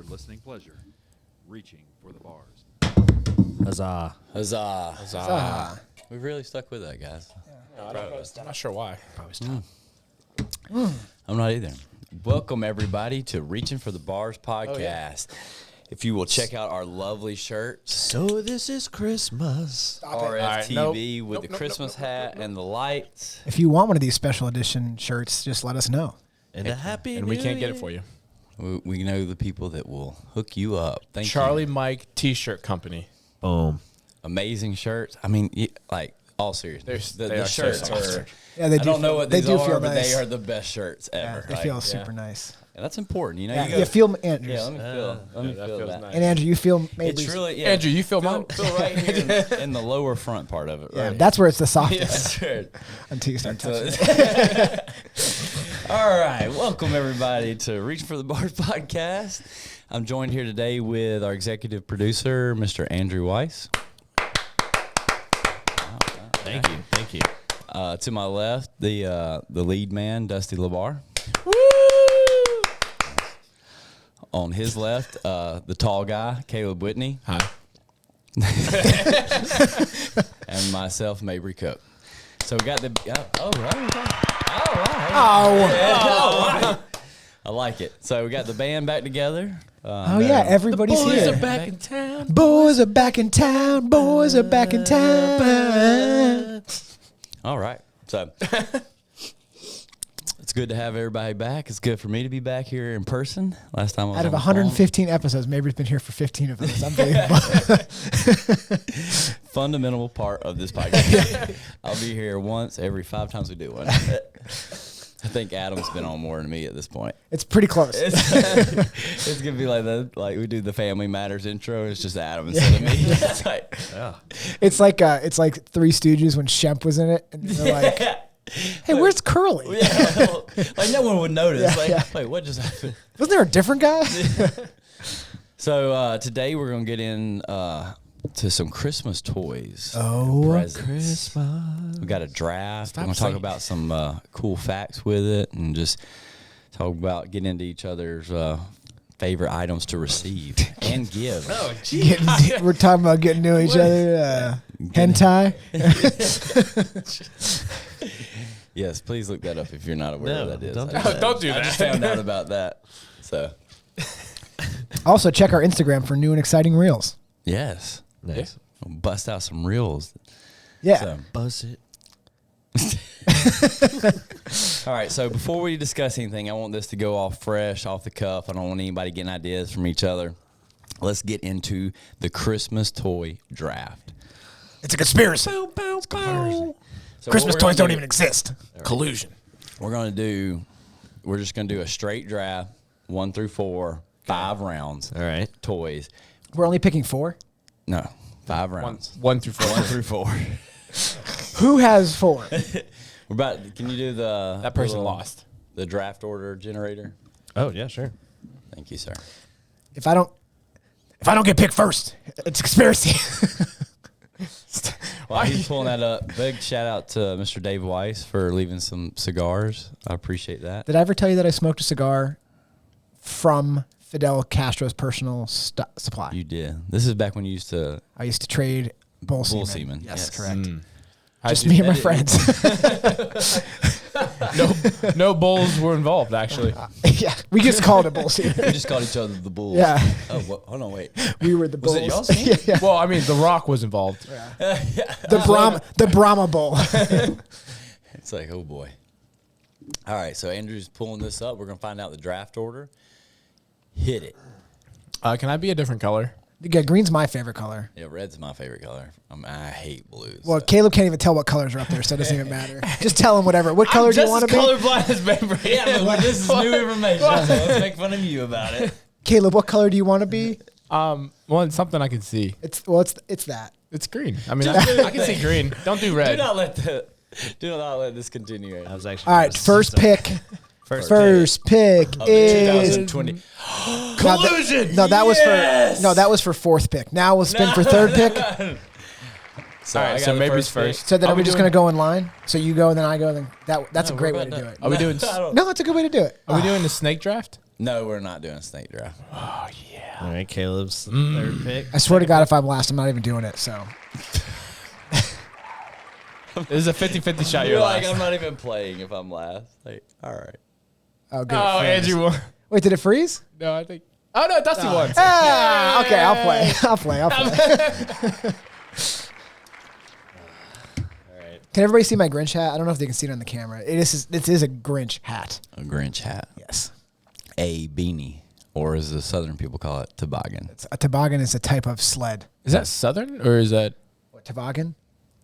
your listening pleasure. Reaching for the bars. Huzzah. Huzzah. Huzzah. We really stuck with that, guys. No, I'm not sure why. Probably stop. I'm not either. Welcome, everybody, to Reaching for the Bars podcast. If you will check out our lovely shirts, So this is Christmas. RFTV with the Christmas hat and the lights. If you want one of these special edition shirts, just let us know. And a happy And we can't get it for you. We know the people that will hook you up. Thank Charlie you. Mike T-shirt company. Boom. Amazing shirts. I mean, like, all seriousness. They The are shirts so are... Yeah, they I do. don't know what these do are, feel but nice. they are the best shirts ever. They feel super nice. And that's important. You know, Yeah, you you feel Andrew. Yeah, let me feel. Let me that feel feels that. nice. And Andrew, you feel maybe. It's really Andrew, you feel mine? Feel right here in the lower front part of it. Yeah, Right. that's where it's the softest Yeah. until you start touching it. All right, welcome everybody to Reaching for the Bars podcast. I'm joined here today with our executive producer, Mr. Andrew Weiss. Thank you. Thank you. To my left, the lead man, Dusty LeBar. Woo! On his left, the tall guy, Caleb Whitney. Hi. And myself, Mabry Cook. So we got the I like it. So we got the band back together. Oh yeah, everybody's here. back in town. Boys are back in town. Boys are back in town. All right. So it's good to have everybody back. It's good for me to be back here in person. Last time I was Out of on the 115 episodes, Mabry's been here for 15 of those. Unbelievable. phone. Fundamental part of this podcast. I'll be here once every 5 times we do one. I think Adam's been on more than me at this point. It's pretty close. It's gonna be like we do the Family Matters intro. It's just Adam instead of me. It's like, Yeah. It's like Three Stooges when Shemp was in it, and they're like, "Hey, where's Curly? yeah, like no one would notice. Yeah, like, yeah. wait, what just happened? Wasn't there a different guy?" So today we're gonna get in to some Christmas toys. Oh, presents. Christmas. We got a draft. Stop We're gonna talk saying- about some cool facts with it, and just talk about getting into each other's favorite items to receive and give. Oh, We're talking about getting to know each other. Hentai. Yes, please look that up if you're not aware No, what that is. don't do I that. just- Don't do I just that. found out about that. So Also, check our Instagram for new and exciting reels. yes, Nice. we'll bust out some reels. Yeah. So, Buzz it. all right, so before we discuss anything, I want this to go off fresh, off the cuff. I don't want anybody getting ideas from each other. Let's get into the Christmas toy draft. It's a conspiracy. So Christmas what we're toys gonna don't do- even exist. Collusion. We're just gonna do a straight draft, 1 through 4, 5 rounds. All right. Toys. We're only picking 4. No, 5 rounds. 1 through 4. 1 through 4. Who has 4? We're about. Can you do the That person little- lost. the draft order generator? Oh, yeah, sure. Thank you, sir. If I don't get picked first, it's a conspiracy. While he's pulling that up, big shout out to Mr. Dave Weiss for leaving some cigars. I appreciate that. Did I ever tell you that I smoked a cigar from Fidel Castro's personal supply? You did. This is back when you used to I used to trade bull bull semen. semen. Yes, correct. How'd Just you- me and my that friends. No bulls were involved, actually. Yeah, we just called it bull semen. We just called each other the bulls. Yeah. Oh, hold on, wait. We were the bulls. Was it y'all's team? yeah. Well, I mean, The Rock was involved. The Brahma bull. It's like, oh boy. All right, so Andrew's pulling this up. We're gonna find out the draft order. Hit it. Can I be a different color? Yeah, green's my favorite color. Yeah, red's my favorite color. I hate blues. Well, so. Caleb can't even tell what colors are up there, so it doesn't even matter. Just tell him whatever. What color do you want to be? colorblind as Mabry. Yeah, but this is new information, so let's make fun of you about it. Caleb, what color do you want to be? Well, it's something I can see. It's that. It's green. I mean, I can see green. Don't do red. Do not let this continue. I was actually. All right, first pick. First pick Of is 2020. Collusion. No, that was for fourth pick. Now we'll spin for third pick. So All right, I got so the Mabry's first pick. first. So then Are are we we just doing- gonna go in line? So you go, then I go, then that's a No, great we're way to about do done. it. Are we doing? I don't- No, it's a good way to do it. Are we doing the snake draft? No, we're not doing a snake draft. Oh yeah. All right, Caleb's third pick. I swear to God, if I'm last, I'm not even doing it. So This is a 50-50 shot. You're You're like, last. I'm not even playing if I'm last. Like, all right. oh, good. Oh, Andrew won. Wait, did it freeze? No, I think. Oh no, Dusty won. Ah, okay, I'll play. I'll play. All right. Can everybody see my Grinch hat? I don't know if they can see it on the camera. It is a Grinch hat. A Grinch hat. Yes. A beanie. Or as the Southern people call it, toboggan. A toboggan is a type of sled. Is that Southern or is that What, toboggan?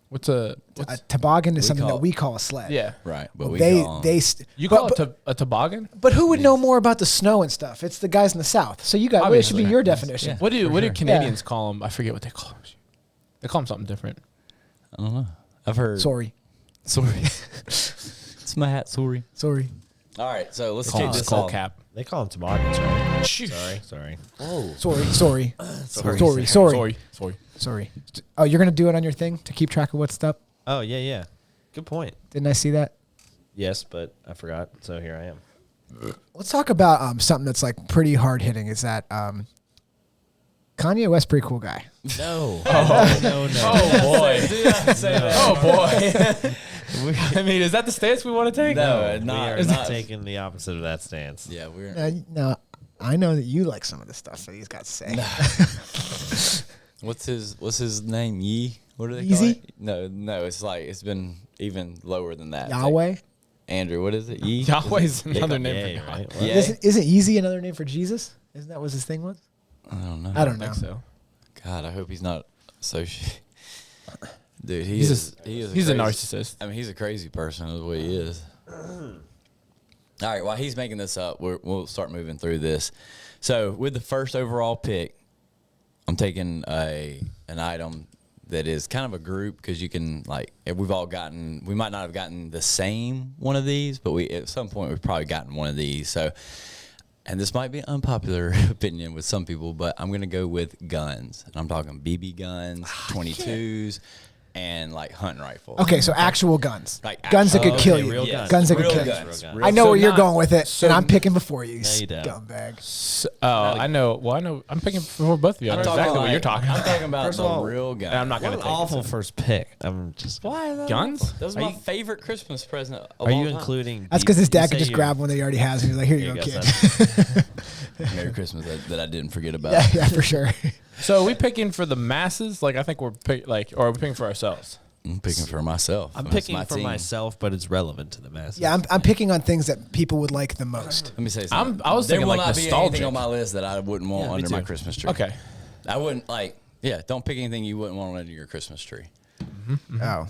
what's a? A toboggan is we something call that it- we call a sled. Yeah. Right. But we They call 'em- they You but- call but, it a toboggan? but who would know more about the snow and stuff? It's the guys in the South. So you guys, it should be Obviously. your definition. Yeah. What do Canadians call them? I forget what they call them. They call them something different. I don't know. I've heard. Sorry. Sorry. It's my hat. Sorry. Sorry. All right. So let's Call take them this skull off. cap. They call them toboggans, right? Sorry. Sorry. Sorry. Sorry. Oh, you're going to do it on your thing to keep track of what's up? Oh, yeah. Good point. Didn't I see that? Yes, but I forgot, so here I am. Let's talk about something that's like pretty hard hitting. Is that Kanye West, pretty cool guy. No. No. Oh boy. Oh boy. I mean, is that the stance we want to take? No, We not. are not. taking the opposite of that stance. Yeah, we're. No, I know that you like some of the stuff that he's got to say. What's his name? Yee? What do they Yeezy? call it? No. It's like it's been even lower than that. It's like- Yahweh. Andrew, what is it? Yee? Yahweh's Yeah. another name Yay, for God. right? Yeah. Isn't Easy another name for Jesus? Isn't that what his thing was? I don't know. I don't I know. think so. God, I hope he's not associated. Dude, He's is a crazy- narcissist. I mean, he's a crazy person, is what he is. All right, while he's making this up, we'll start moving through this. So, with the first overall pick, I'm taking an item that is kind of a group because you can, like, we might not have gotten the same one of these, but at some point we've probably gotten one of these. So, and this might be an unpopular opinion with some people, but I'm going to go with guns. And I'm talking BB guns, 22s, and like hunting rifles. Okay, so actual guns. Like Guns that could actual- kill okay, you. real Yes, Guns that could real kill guns. you. Real- I know So where you're not- going with it, so and I'm picking before you, No, you don't. scumbag. I know. Well, I know. I'm picking for both of you. I know talking exactly what like- you're talking I'm about. talking about First the of all, real gun. And I'm not What going an to take awful it. first pick. I'm just. Why though? Guns? That was Are my you- favorite Christmas present. Of Are all you time. including? That's because his dad you could say just grab one that he already has, and he's like, "Here you Here go, you go, kid." Merry Christmas that I didn't forget about? yeah, for sure. So are we picking for the masses? Like I think we're or are we picking for ourselves? I'm picking for myself. I'm It's picking my for team. myself, but it's relevant to the masses. Yeah, I'm picking on things that people would like the most. Let me say something. I was there thinking will like not be nostalgic. anything on my list that I wouldn't want Yeah, me under my too. Christmas tree. Okay. I wouldn't don't pick anything you wouldn't want under your Christmas tree. Oh,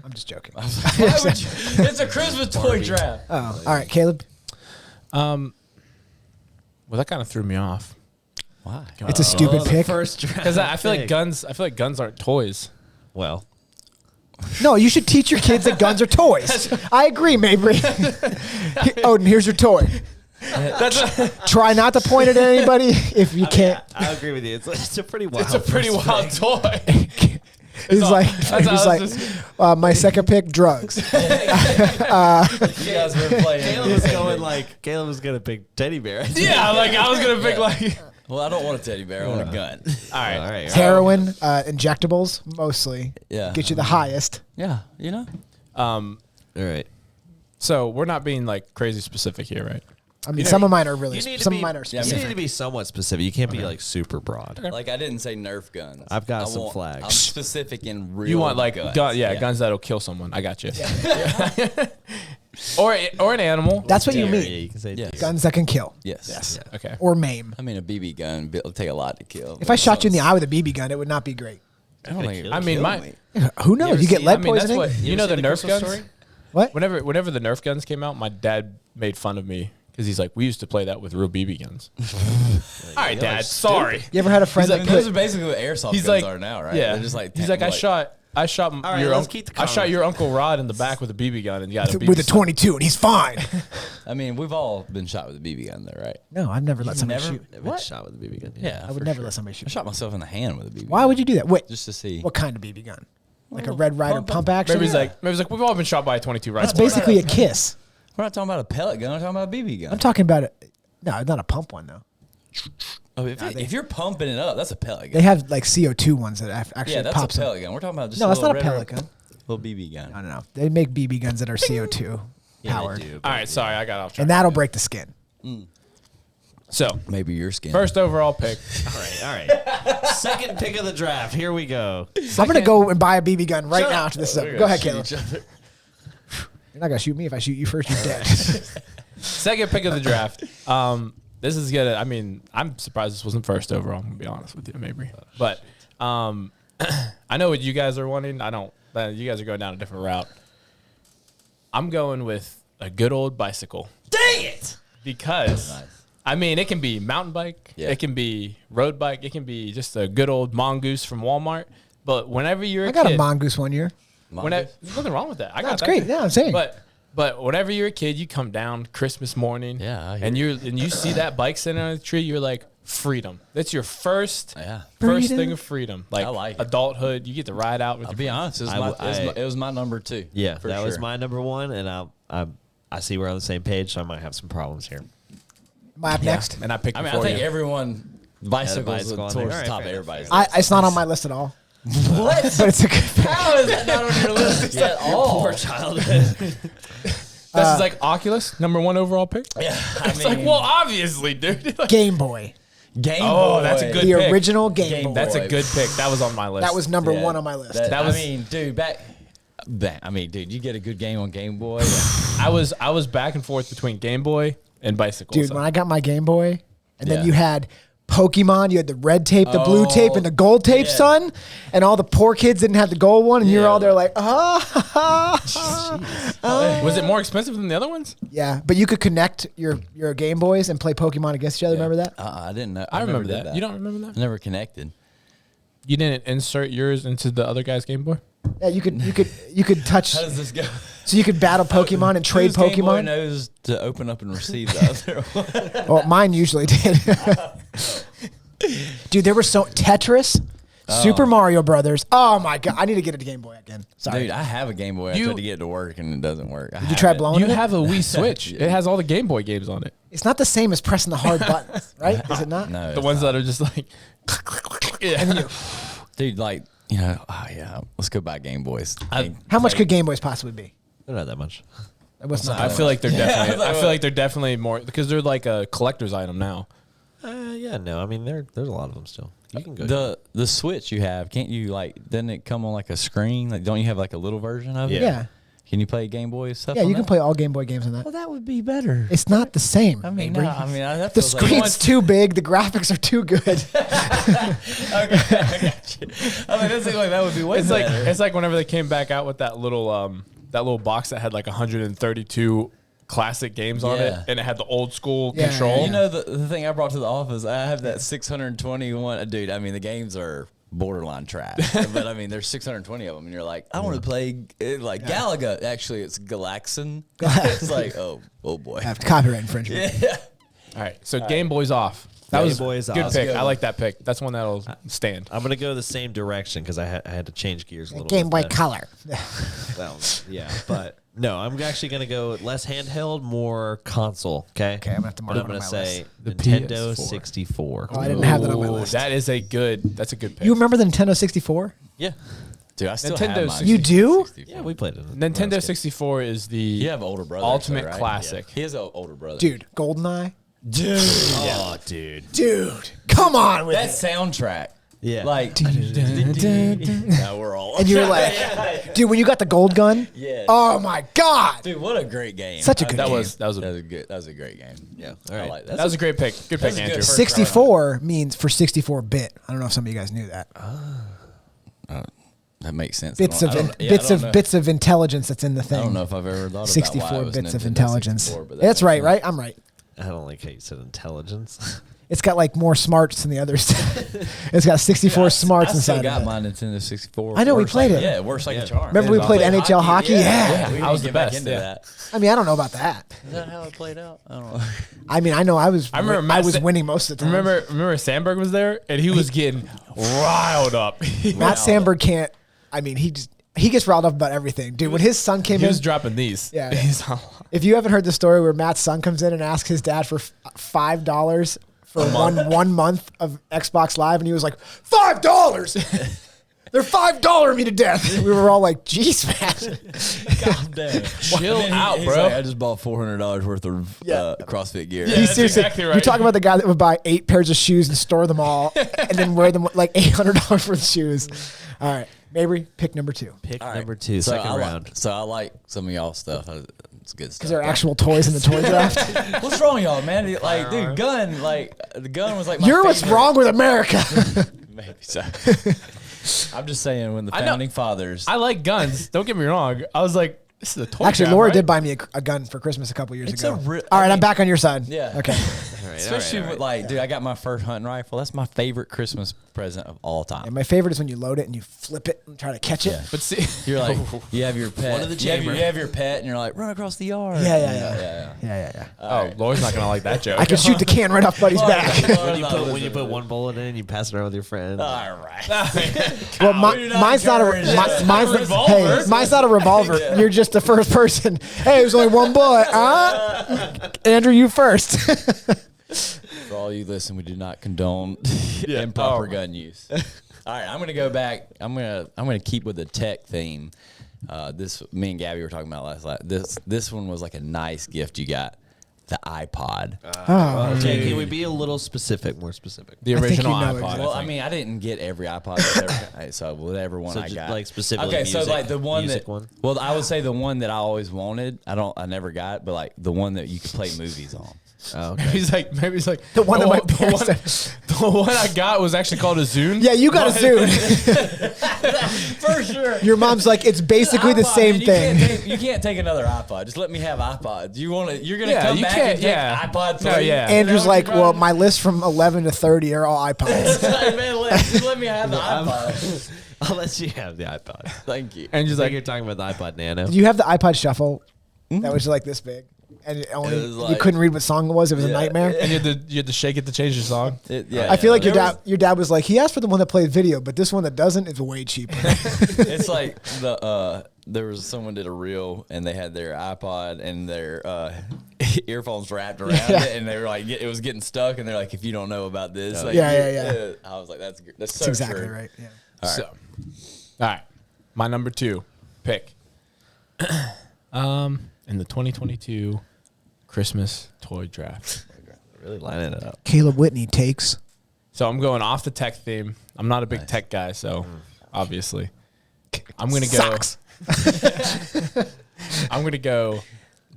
I'm just joking. Why would you? It's a Christmas toy draft. Oh, all right, Caleb. Well, that kind of threw me off Why? It's a stupid the pick. First draft. because I feel like pick. guns. I feel like guns aren't toys. Well, No, you should teach your kids that guns are toys. I agree, Mabry. Odin, here's your toy. Try not to point it at anybody if you can't. I agree with you. It's a pretty wild. It's a pretty first wild pick. toy. He's like, that's he's all I like, was my second pick, drugs. You guys were playing. Caleb was gonna pick teddy bear. Yeah, like I was gonna pick like. Well, I don't want a teddy bear. I want a gun. All right. All right. Heroin, injectables, mostly. Yeah. Get you the highest. Yeah, you know. All right. So we're not being like crazy specific here, right? I mean, some of mine are really, You need to some be, of mine are you need specific. to be somewhat specific. You can't be like super broad. Like I didn't say Nerf guns. I've got I some want- flags. I'm specific in real. You want like guns. guns that'll kill someone. I got you. or an animal. That's what you Yeah, mean. you can say Yes. deer. Guns that can kill Yes. Okay. or maim. I mean, a BB gun. It'll take a lot to kill. If I shot you in the eye with a BB gun, it would not be great. I don't think it I would mean, kill my- me. Who knows? You get seen- lead I mean, that's poisoning. what you know. ever The see Nerf Christmas guns. Story? What? Whenever the Nerf guns came out, my dad made fun of me because he's like, "We used to play that with real BB guns." All right, Dad. Sorry. You ever had a friend I mean, that those put? are basically what airsoft He's guns like, are now, right? Yeah. They're just like he's like, I shot right, your let's keep the I shot your Uncle Rod in the back with a BB gun and got a BB with a 22, and he's fine. I mean, we've all been shot with a BB gun, though, right? No, I've never let somebody never- shoot. I've been shot with a BB gun. Yeah, I would never let somebody I shoot. shot myself in the hand with a BB. Why gun, would you do that? Wait, just to see? what kind of BB gun? Like a Red Ryder pump action? Maybe he's like, we've all been shot by a 22 rifle. That's basically a kiss. We're not talking about a pellet gun. We're talking about a BB gun. I'm talking about it. No, not a pump one though. Oh, if you're pumping it up, that's a pellet gun. They have like CO2 ones that actually Yeah, that's pops a up. pellet gun. We're talking about just No, a that's little not a red pellet gun. little BB gun. I don't know. They make BB guns that are CO2 powered, do, All right, sorry, I got off track. and that'll break the skin. So, Maybe your skin. first overall pick. All right. Second pick of the draft. Here we go. I'm gonna go and buy a BB gun right now after this is over. Go ahead, Shoot Caleb. each other. You're not gonna shoot me. If I shoot you first, you're dead. Second pick of the draft. This is gonna. I mean, I'm surprised this wasn't first overall. I'm gonna be honest with you, maybe. But I know what you guys are wanting. I don't. You guys are going down a different route. I'm going with a good old bicycle. Dang it! Because Nice. I mean, it can be mountain bike, Yeah. it can be road bike, it can be just a good old mongoose from Walmart. But whenever you're I got kid, a mongoose one year. there's nothing wrong with that. I got That's that great. too. Yeah, I'm saying. But whenever you're a kid, you come down Christmas morning, Yeah, I hear and you. you see that bike sitting on the tree, you're like, freedom. That's your first Freedom. thing of freedom. Like, I like it. adulthood, you get to ride out with I'll your be friends. honest. It was my number 2. Yeah, for that sure. was my number 1, and I see we're on the same page, so I might have some problems here. Am I up next? And I picked I mean, I before think you. everyone bicycles bicycle on towards there. the All right, top of fair everybody's. It's not on my list at all. What? But it's a good pick. How is that not on your list at all? Poor childhood. This is like Oculus, number 1 overall pick. Yeah, It's like, well, obviously, dude. Like, Game Boy. Game Oh, Boy. that's a good The pick. original Game Boy. That's a good pick. That was on my list. That was number Yeah. 1 on my list. That was- I mean, dude, dude, you get a good game on Game Boy. I was back and forth between Game Boy and bicycle. Dude, so- when I got my Game Boy, and then Yeah. you had Pokemon, you had the red tape, the blue tape, and the gold tape, yeah. son. And all the poor kids didn't have the gold one, and you're Yeah. all there like, was it more expensive than the other ones? yeah. But you could connect your Game Boys and play Pokemon against each other. Remember that? I didn't know. I never remember did that. You don't remember that? Never connected. You didn't insert yours into the other guy's Game Boy? Yeah, you could touch. How does this go? So you could battle Pokemon and trade Whose Game Boy Pokemon. knows to open up and receive the other one. Well, mine usually did. Dude, there were Tetris, Super Mario Brothers. Oh my god, I need to get a Game Boy again. Sorry. Dude, I have a Game Boy. I tried to get it to work and it doesn't work. Did you try blowing You it? have a Wii Switch. It has all the Game Boy games on it. It's not the same as pressing the hard buttons, right? Is it not? No, The ones that are just like, yeah. dude, like oh yeah, let's go buy Game Boys. How much could Game Boys possibly be? They're not that much. It was not. I feel like they're definitely. I feel like they're definitely more because they're like a collector's item now. Yeah, no. I mean, there's a lot of them still. You can go. the Switch you have? Can't you Doesn't it come on like a screen? Like, don't you have like a little version of it? Yeah. Can you play Game Boy stuff? Yeah, on you can that? play all Game Boy games on that. Well, that would be better. It's not the same. I mean, Mabry. no, I mean, that The feels like- screen's too big. The graphics are too good. Okay, I got you. I mean, it seems like that would be way It's better. like whenever they came back out with that little box that had like 132 classic games on it, Yeah. and it had the old school Yeah, control. You know, the thing I brought to the office, I have that 621. Dude, I mean, the games are borderline trash. But, I mean, there's 620 of them. And you're like, I want to play, Galaga. Actually, it's Galaxin. It's like, oh boy. Have copyright infringement. Yeah. All right, so Game Boy's off. That Game was Boy's good off. pick. Good I one. like that pick. That's one that'll stand. I'm gonna go the same direction because I had to change gears a little. Game Boy bit then. Color. Well, yeah, but no, I'm actually gonna go less handheld, more console. Okay. Okay, I'm gonna have to mark I'm it on gonna my say The Nintendo PS4. 64. Oh, I didn't have that on my Ooh, list. That's a good pick. You remember the Nintendo 64? Yeah. Dude, I still Nintendo have mine. 60. You do? 64. Yeah, we played it. Nintendo 64 is the You have an older brother. ultimate actually, right? classic. Yeah. He has an older brother. Dude, GoldenEye? Dude. Oh, dude. Dude, come on with That it. soundtrack. Yeah. Like, now we're all. And you're like, dude, when you got the gold gun? Yeah. Oh my God. Dude, what a great game. Such a good That game. was That was a great game. Yeah. I All right. like that was a great pick. Good pick, a good Andrew. first 64 means for 64-bit. I don't know if some of you guys knew that. That makes sense. Bits I of don't- yeah, I don't know. bits of intelligence that's in the thing. I don't know if I've ever thought 64 about why it was bits of Nintendo intelligence. 64, but that That's makes right, sense. right? I'm right. I don't like how you said intelligence. It's got like more smarts than the others. It's got 64 smarts I still inside got of it. my Nintendo 64. I know, we Works played like- it. Yeah, it works like a charm. Remember we played NHL hockey? Yeah. we I was need to the get back best, into yeah. that. I mean, I don't know about that. Is that how it played out? I don't know. I mean, I know I was Matt Sa- winning most of the time. Remember Sandberg was there and he was getting riled up. Matt Sandberg can't. I mean, he gets riled up about everything, dude. When his son came He in, was dropping these. Yeah. He's on- if you haven't heard the story where Matt's son comes in and asks his dad for $5 for one month of Xbox Live, and he was like, $5. They're $5 me to death. We were all like, "Jeez, man." God damn. Chill out, He's bro. like, I just bought $400 worth of Yeah. CrossFit gear. Yeah. He's that's seriously, exactly right. You're talking about the guy that would buy 8 pairs of shoes and store them all, and then wear them like $800 worth of shoes. All right, Mabry, pick number 2. Pick All right. number 2, So second I round. Like, so I like some of y'all stuff. It's good stuff. Because there are actual toys in the toy draft. What's wrong, with y'all, man? Like, dude, the gun was like my You're what's favorite. wrong with America. Maybe so. I'm just saying, when the I know. founding fathers. I like guns. Don't get me wrong. I was like, this is a toy. Actually, draft, Laura right? did buy me a gun for Christmas a couple years It's ago. a re- All right, I I'm mean- back on your side. Yeah. Okay. Especially with like, dude, I got my first hunting rifle. That's my favorite Christmas present of all time. And my favorite is when you load it and you flip it and try to catch it. Yeah. But see, You're like, you have your pet. One of the you have your- chamber. you have your pet, and you're like, run across the yard. Yeah. oh, Laura's not gonna like that joke. I could shoot the can right off Buddy's back. When you put one bullet in, you pass it around with your friend. All right. Well, We do not mine's not a encourage this. mine's A revolver. hey, mine's not a revolver. You're just the first person. Hey, there's only one bullet. Andrew, you first. For all you listen, we do not condone improper gun use. All right, I'm gonna go back. I'm gonna keep with the tech theme. This me and Gabby were talking about last. This one was like a nice gift you got. The iPod. Okay, can we be a little specific, more specific? the I think original you know iPod. exactly. Well, I mean, I didn't get every iPod, that ever, so whatever one So I just, got, like, specifically Okay, so music- like the one music that, one? well, I would say the one that I always wanted. I never got, but like the one that you could play movies on. Oh, okay. Maybe he's like The one that my the parents one, the one I got was actually called a Zune. Yeah, you got a Zune. For sure. Your mom's like, it's basically the iPod, same man, thing. You can't take another iPod. Just let me have iPod. You want to? You're gonna Yeah, come you back can't- and take yeah. iPod 3. No, yeah. Andrew's like, well, my list from 11 to 30 are all iPods. Man, just let me have the iPod. I'll let you have the iPod. Thank you. And just Like like you're talking about the iPod Nano. Did you have the iPod Shuffle that was like this big? And it only, It was you like- couldn't read what song it was. It was a Yeah. nightmare. and you had to shake it to change your song. Yeah, I feel like your There dad was like, he asked for the one that played video, but this one that doesn't is way cheaper. It's like there was someone did a reel and they had their iPod and their earphones wrapped around Yeah. it, and they were like, it was getting stuck, and they're like, if you don't know about this, like, Yeah. I was like, that's so That's exactly true. right. Yeah. All right. So, all right, my number 2 pick. In the 2022 Christmas toy draft. Really lining it up. Caleb Whitney takes. So I'm going off the tech theme. I'm not a big tech guy, so obviously I'm gonna go. Socks. I'm gonna go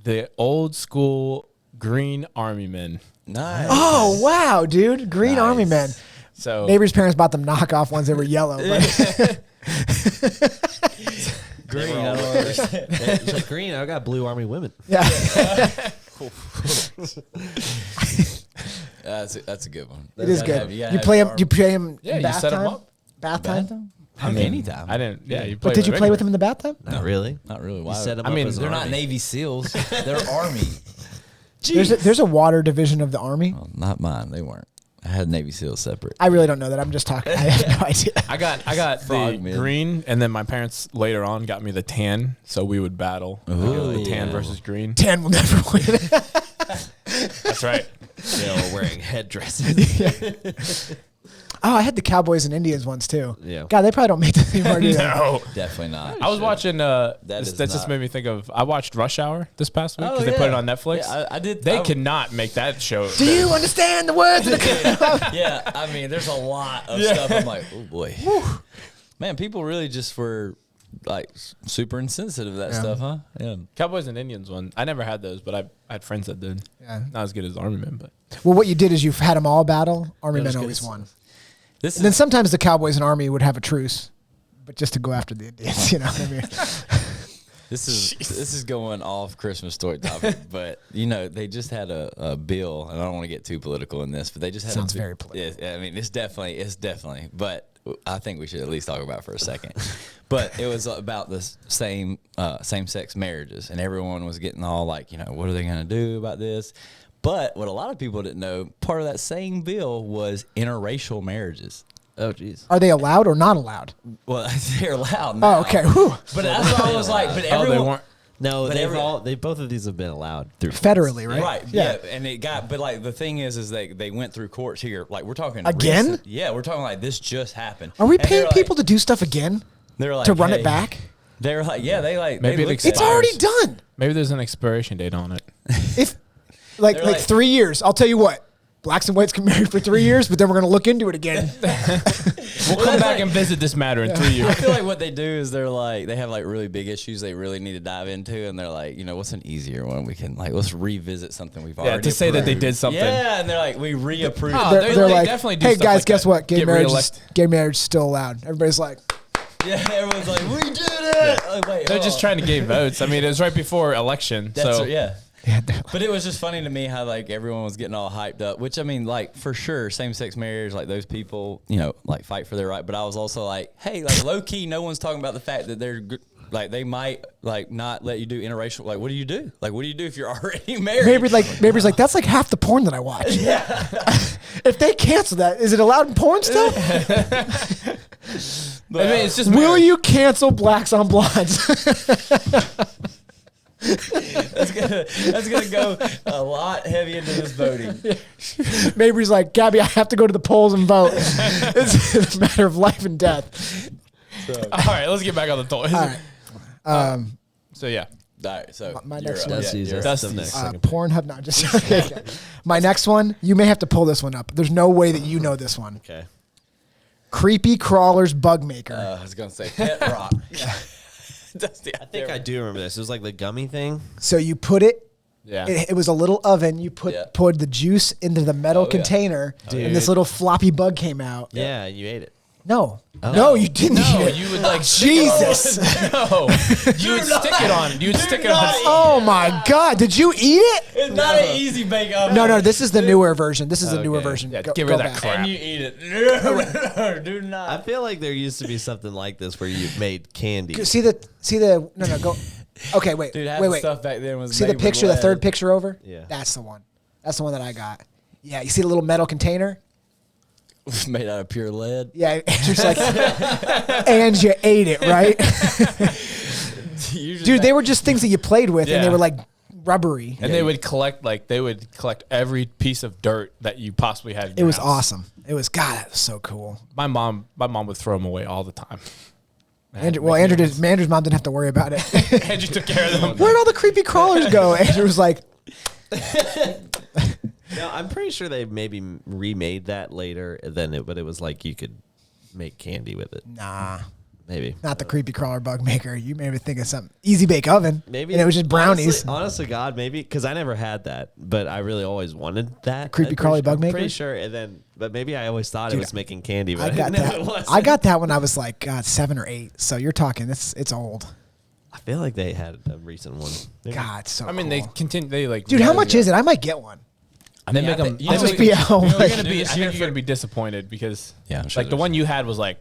the old school green army men. Nice. Oh, wow, dude. Green Nice. Army Men. So Neighbor's parents bought them knockoff ones that were yellow. But Green. It's like green. I got blue army women. yeah. That's a good one. It is gotta good. have- You gotta play have him. You play him. Yeah, in you bath set 'em time? up. Bath time. Bathtub? I mean, anytime. I didn't. Yeah, you But play. did you play with them in the bathtub? Not really. Not really. You Why? set them I up mean, as an They're not army. Navy SEAls. They're Army. There's a water division of the Army. Well, not mine. They weren't. I had Navy SEAls separate. I really don't know that. I'm just talking. I have no idea. I got the Frogmen. green, and then my parents later on got me the tan, so we would battle. Ooh. The tan versus green. Tan will never win. That's right. They were wearing headdresses. Oh, I had the Cowboys and Indians ones too. Yeah. God, they probably don't make that anymore. Do they? No. Definitely not. I was watching. That That is just not- made me think of. I watched Rush Hour this past week Oh, because they put it yeah. on Netflix. Yeah, I did. They I- cannot make that show. Do you understand the words? Of the Yeah, I mean, there's a lot of stuff. I'm like, oh boy, man, people really just were like super insensitive to that Yeah. stuff, huh? Yeah. Cowboys and Indians one. I never had those, but I had friends that did. Yeah. Not as good as Army Men, but Well, what you did is you had them all battle. Army Yeah, men that's always good. won. This And then is sometimes the Cowboys and Army would have a truce, but just to go after the Indians, you know what I mean? this is going off Christmas story topic, but you know they just had a bill, and I don't want to get too political in this, but they just had Sounds a, very political. Yeah, I mean, it's definitely, but I think we should at least talk about it for a second. But it was about the same-sex marriages, and everyone was getting all like, you know, what are they going to do about this? But what a lot of people didn't know, part of that same bill was interracial marriages. Oh, jeez. Are they allowed or not allowed? Well, they're loud now. Oh, okay. Whew. But that's what I was like. But Oh, they everyone, weren't. No, But they both of these have been allowed through Federally, right? Right. Yeah. And it got, but like the thing is they went through courts here. Like we're talking Again? recent- yeah, we're talking like this just happened. Are we And they're paying like- people to do stuff again? They're like to run hey. it back? They're like, yeah, they like Maybe they it looked It's at- already done. Maybe there's an expiration date on it. If like They're like like- 3 years, I'll tell you what. Blacks and whites can marry for 3 years, but then we're gonna look into it again. We'll come back and visit this matter in 3 I years. feel like what they do is they're like they have like really big issues they really need to dive into, and they're like, you know, what's an easier one we can like let's revisit something we've already To say that they approved. did something. Yeah, and they're like we reapproved. Oh, it. they They're like, definitely do hey stuff guys, like guess that. what? Get reelect- Gay marriage is still allowed. Everybody's like, Yeah, everyone's like, we did it. Like, wait, They're hold just on. trying to gain votes. I mean, it was right before election. That's so yeah. yeah, But it was just funny to me how like everyone was getting all hyped up, which I mean, like for sure, same-sex marriage, like those people, you know, like fight for their right. But I was also like, hey, like low key, no one's talking about the fact that they're like they might like not let you do interracial. Like, what do you do? Like, what do you do if you're already married? Mabry's like, that's like half the porn that I watch. Yeah. If they cancel that, is it allowed in porn still? I mean, it's just Will marriage. you cancel Blacks on Blondes? That's gonna go a lot heavy into this voting. Mabry's like, Gabby, I have to go to the polls and vote. It's a matter of life and death. All right, let's get back on the toys. All right. So yeah, All right, so My you're next up. one. Dusty's you're or up. something next. Pornhub, not just. Okay. My next one, you may have to pull this one up. There's no way that you know this one. Okay. Creepy Crawlers Bug Maker. I was gonna say Pet Rock. Dusty, I think I do remember this. It was like the gummy thing. So you put it. yeah. It was a little oven. You poured the juice into the metal Oh, yeah. container, Dude. and this little floppy bug came out. Yeah, you ate it. No, no, you didn't. eat No, it. you would like Jesus. No, you would stick it on. You would stick it on. Oh my God! Did you eat it? It's not an easy bake oven. No. This is the newer version. This is the newer Okay. version. Yeah, Go- get go rid of that back. crap. And you eat it. No, do I not. feel like there used to be something like this where you made candy. See the no go. Okay, wait, Dude, half wait, the wait. stuff back then was See made the with picture, the lead. third picture over? Yeah. That's the one. That's the one that I got. Yeah, you see the little metal container? made out of pure lead. Yeah, Andrew's like, and you ate it, right? Dude, they were just things that you played with, and Yeah. they were like rubbery. And they would collect every piece of dirt that you possibly had. In It your was house. awesome. It was, God, that was so cool. My mom would throw them away all the time. Andrew's mom didn't have to worry about it. Andrew took care of them. Where'd all the creepy crawlers go? Andrew was like, No, I'm pretty sure they maybe remade that later. But it was like you could make candy with it. nah, Maybe. not the creepy crawler bug maker. You made me think of something. Easy bake oven. Maybe. And it was just brownies. Honestly, God, maybe because I never had that, but I really always wanted that. Creepy I'm crawly pretty- bug I'm maker? Pretty sure, but maybe I always thought Dude, it was making candy. I But got never that. was. I got that when I was like, God, 7 or 8. So you're talking, it's old. I feel like they had a recent one. Maybe. God, so I mean, cool. they continue. They like. Dude, how much is it? I might get one. They make them. You know, just we- be at home. you know, Like- we're gonna I do this think year you're gonna be disappointed because Yeah, I'm sure like the there's- one you had was like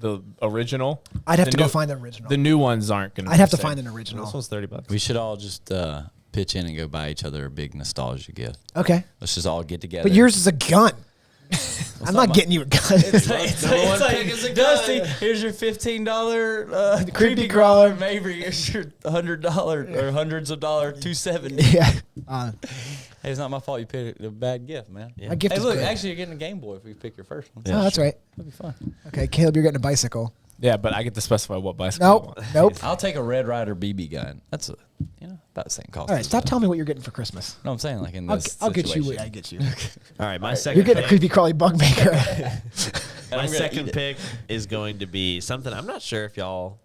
the original. I'd have The to go new- find the original. The new ones aren't gonna. I'd be have the to same. find an original. This one's $30. We should all just pitch in and go buy each other a big nostalgia gift. Okay. Let's just all get together. But yours is a gun. I'm not my- getting you a gun. It's like, Dusty, here's your $15 creepy crawler. Maybe here's your $100 or hundreds of dollars, $270. yeah. Hey, it's not my fault you picked a bad gift, man. My gift Hey, is look, good. actually, you're getting a Game Boy if we pick your first one. Oh, that's right. That'd be fun. Okay, Caleb, you're getting a bicycle. Yeah, but I get to specify what bicycle. I Nope. want. Nope. I'll take a Red Ryder BB gun. That's about the same cost. All right, stop telling me what you're getting for Christmas. No, I'm saying like in I'll, this I'll get you situation. what I get you. All right, my You're second. getting a pick, creepy crawly bug maker. And my I'm gonna second eat it. pick is going to be something. I'm not sure if y'all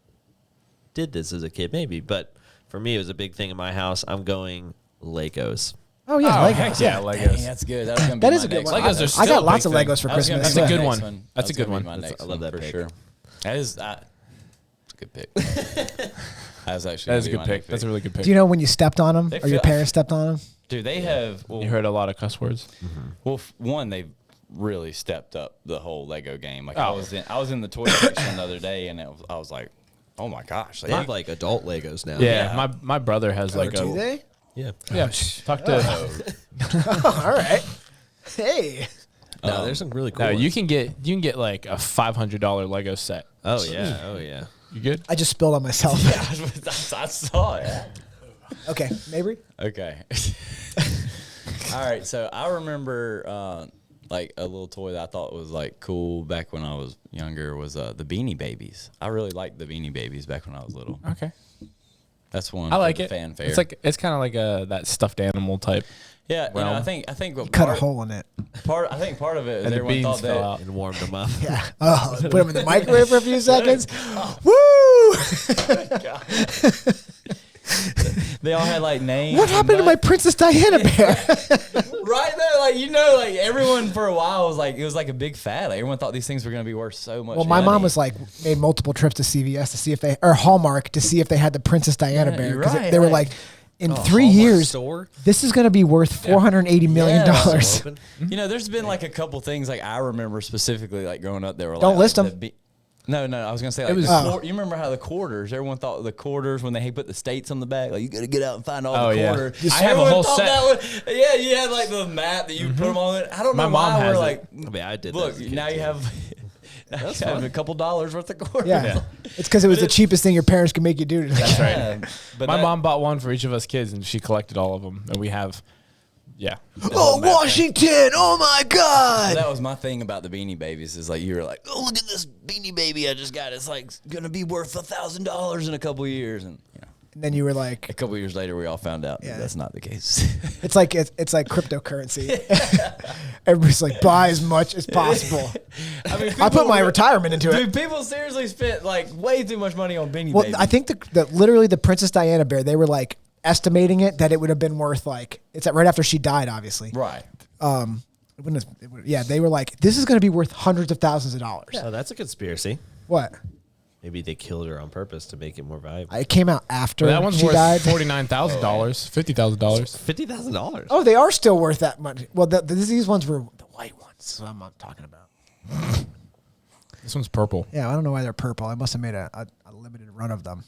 did this as a kid, maybe, but for me, it was a big thing in my house. I'm going Legos. Oh yeah, Oh, Legos. heck yeah, Dang, Legos. that's good. That was gonna be That my is a good next one. Legos are I still got a lots big of thing. Legos for That was gonna Christmas. be That's a my good next one. That That's a was good gonna be one. my next I love one that for pick. sure. That is, it's a good pick. That was actually That is a gonna be good my pick. next That's a really good pick. Do you know when you stepped on them They or your feel- parents stepped on them? Dude, they have. Well, You heard a lot of cuss words. well, one, they've really stepped up the whole Lego game. Like Oh. I was in the toy section the other day, and I was like, oh my gosh, They have like adult Legos now. Yeah, Yeah. my brother has like Do a. they? Yeah. Yeah, talk to. All right. Hey. No, there's some really cool No, ones. you can get like a $500 Lego set. Oh, yeah. Oh, yeah. You good? I just spilled on myself. I saw it. Okay, Mabry? Okay. All right. So I remember like a little toy that I thought was like cool back when I was younger was the Beanie Babies. I really liked the Beanie Babies back when I was little. Okay. That's one. I like for it. the fanfare. It's kind of like that stuffed animal type. Yeah. You know, realm. I think what Cut a part, hole in it. I think part of it is And the everyone beans thought fell that out. And warmed them up. Yeah. Oh, put them in the microwave for a few seconds. Woo! they all had like names. What happened to my Princess Diana bear? Right there, like like everyone for a while was like it was like a big fad. Like everyone thought these things were gonna be worth so much. Well, my money. mom was like made multiple trips to CVS to see if they or Hallmark to see if they had the Princess Diana Yeah, bear you're because right, they were right. like, in Oh, 3 Hallmark years, store? this is going to be worth $480 million. Yeah. Open? You know, there's been like a couple things like I remember specifically like growing up. They were Don't like, list like them. No, I was gonna say like was- you remember how the quarters? Everyone thought the quarters when they put the states on the back, like you got to get out and find all Oh, the yeah. quarters. I have a Everyone whole thought set. that was- yeah, you had like the map that you put them on. I don't My know mom why has we're it. like. I mean, I did that Look, as a kid, now you too. have. Now you have a couple dollars worth of quarters. Yeah. It's because it was the cheapest thing your parents could make you do today. That's right. Yeah, but My that- mom bought one for each of us kids, and she collected all of them. And we have, yeah. Oh, Washington. Oh, my God. That was my thing about the Beanie Babies is like you were like, oh look at this Beanie Baby I just got. It's like gonna be worth $1,000 in a couple years, and you know, And then you were like, a couple years later we all found out Yeah. that that's not the case. it's like cryptocurrency. Everybody's like, buy as much as possible. I mean, I put my retirement into it. Dude, people seriously spent like way too much money on Beanie Well, Babies. I think literally the Princess Diana bear, they were like estimating it that it would have been worth like, it's right after she died, obviously. right. Yeah, they were like, this is going to be worth hundreds of thousands of dollars. Oh, that's a conspiracy. What? Maybe they killed her on purpose to make it more valuable. It came out after That one's she worth died. $49,000, $50,000. $50,000. Oh, they are still worth that much. Well, these ones were the white ones. That's what I'm not talking about. This one's purple. Yeah, I don't know why they're purple. I must have made a limited run of them.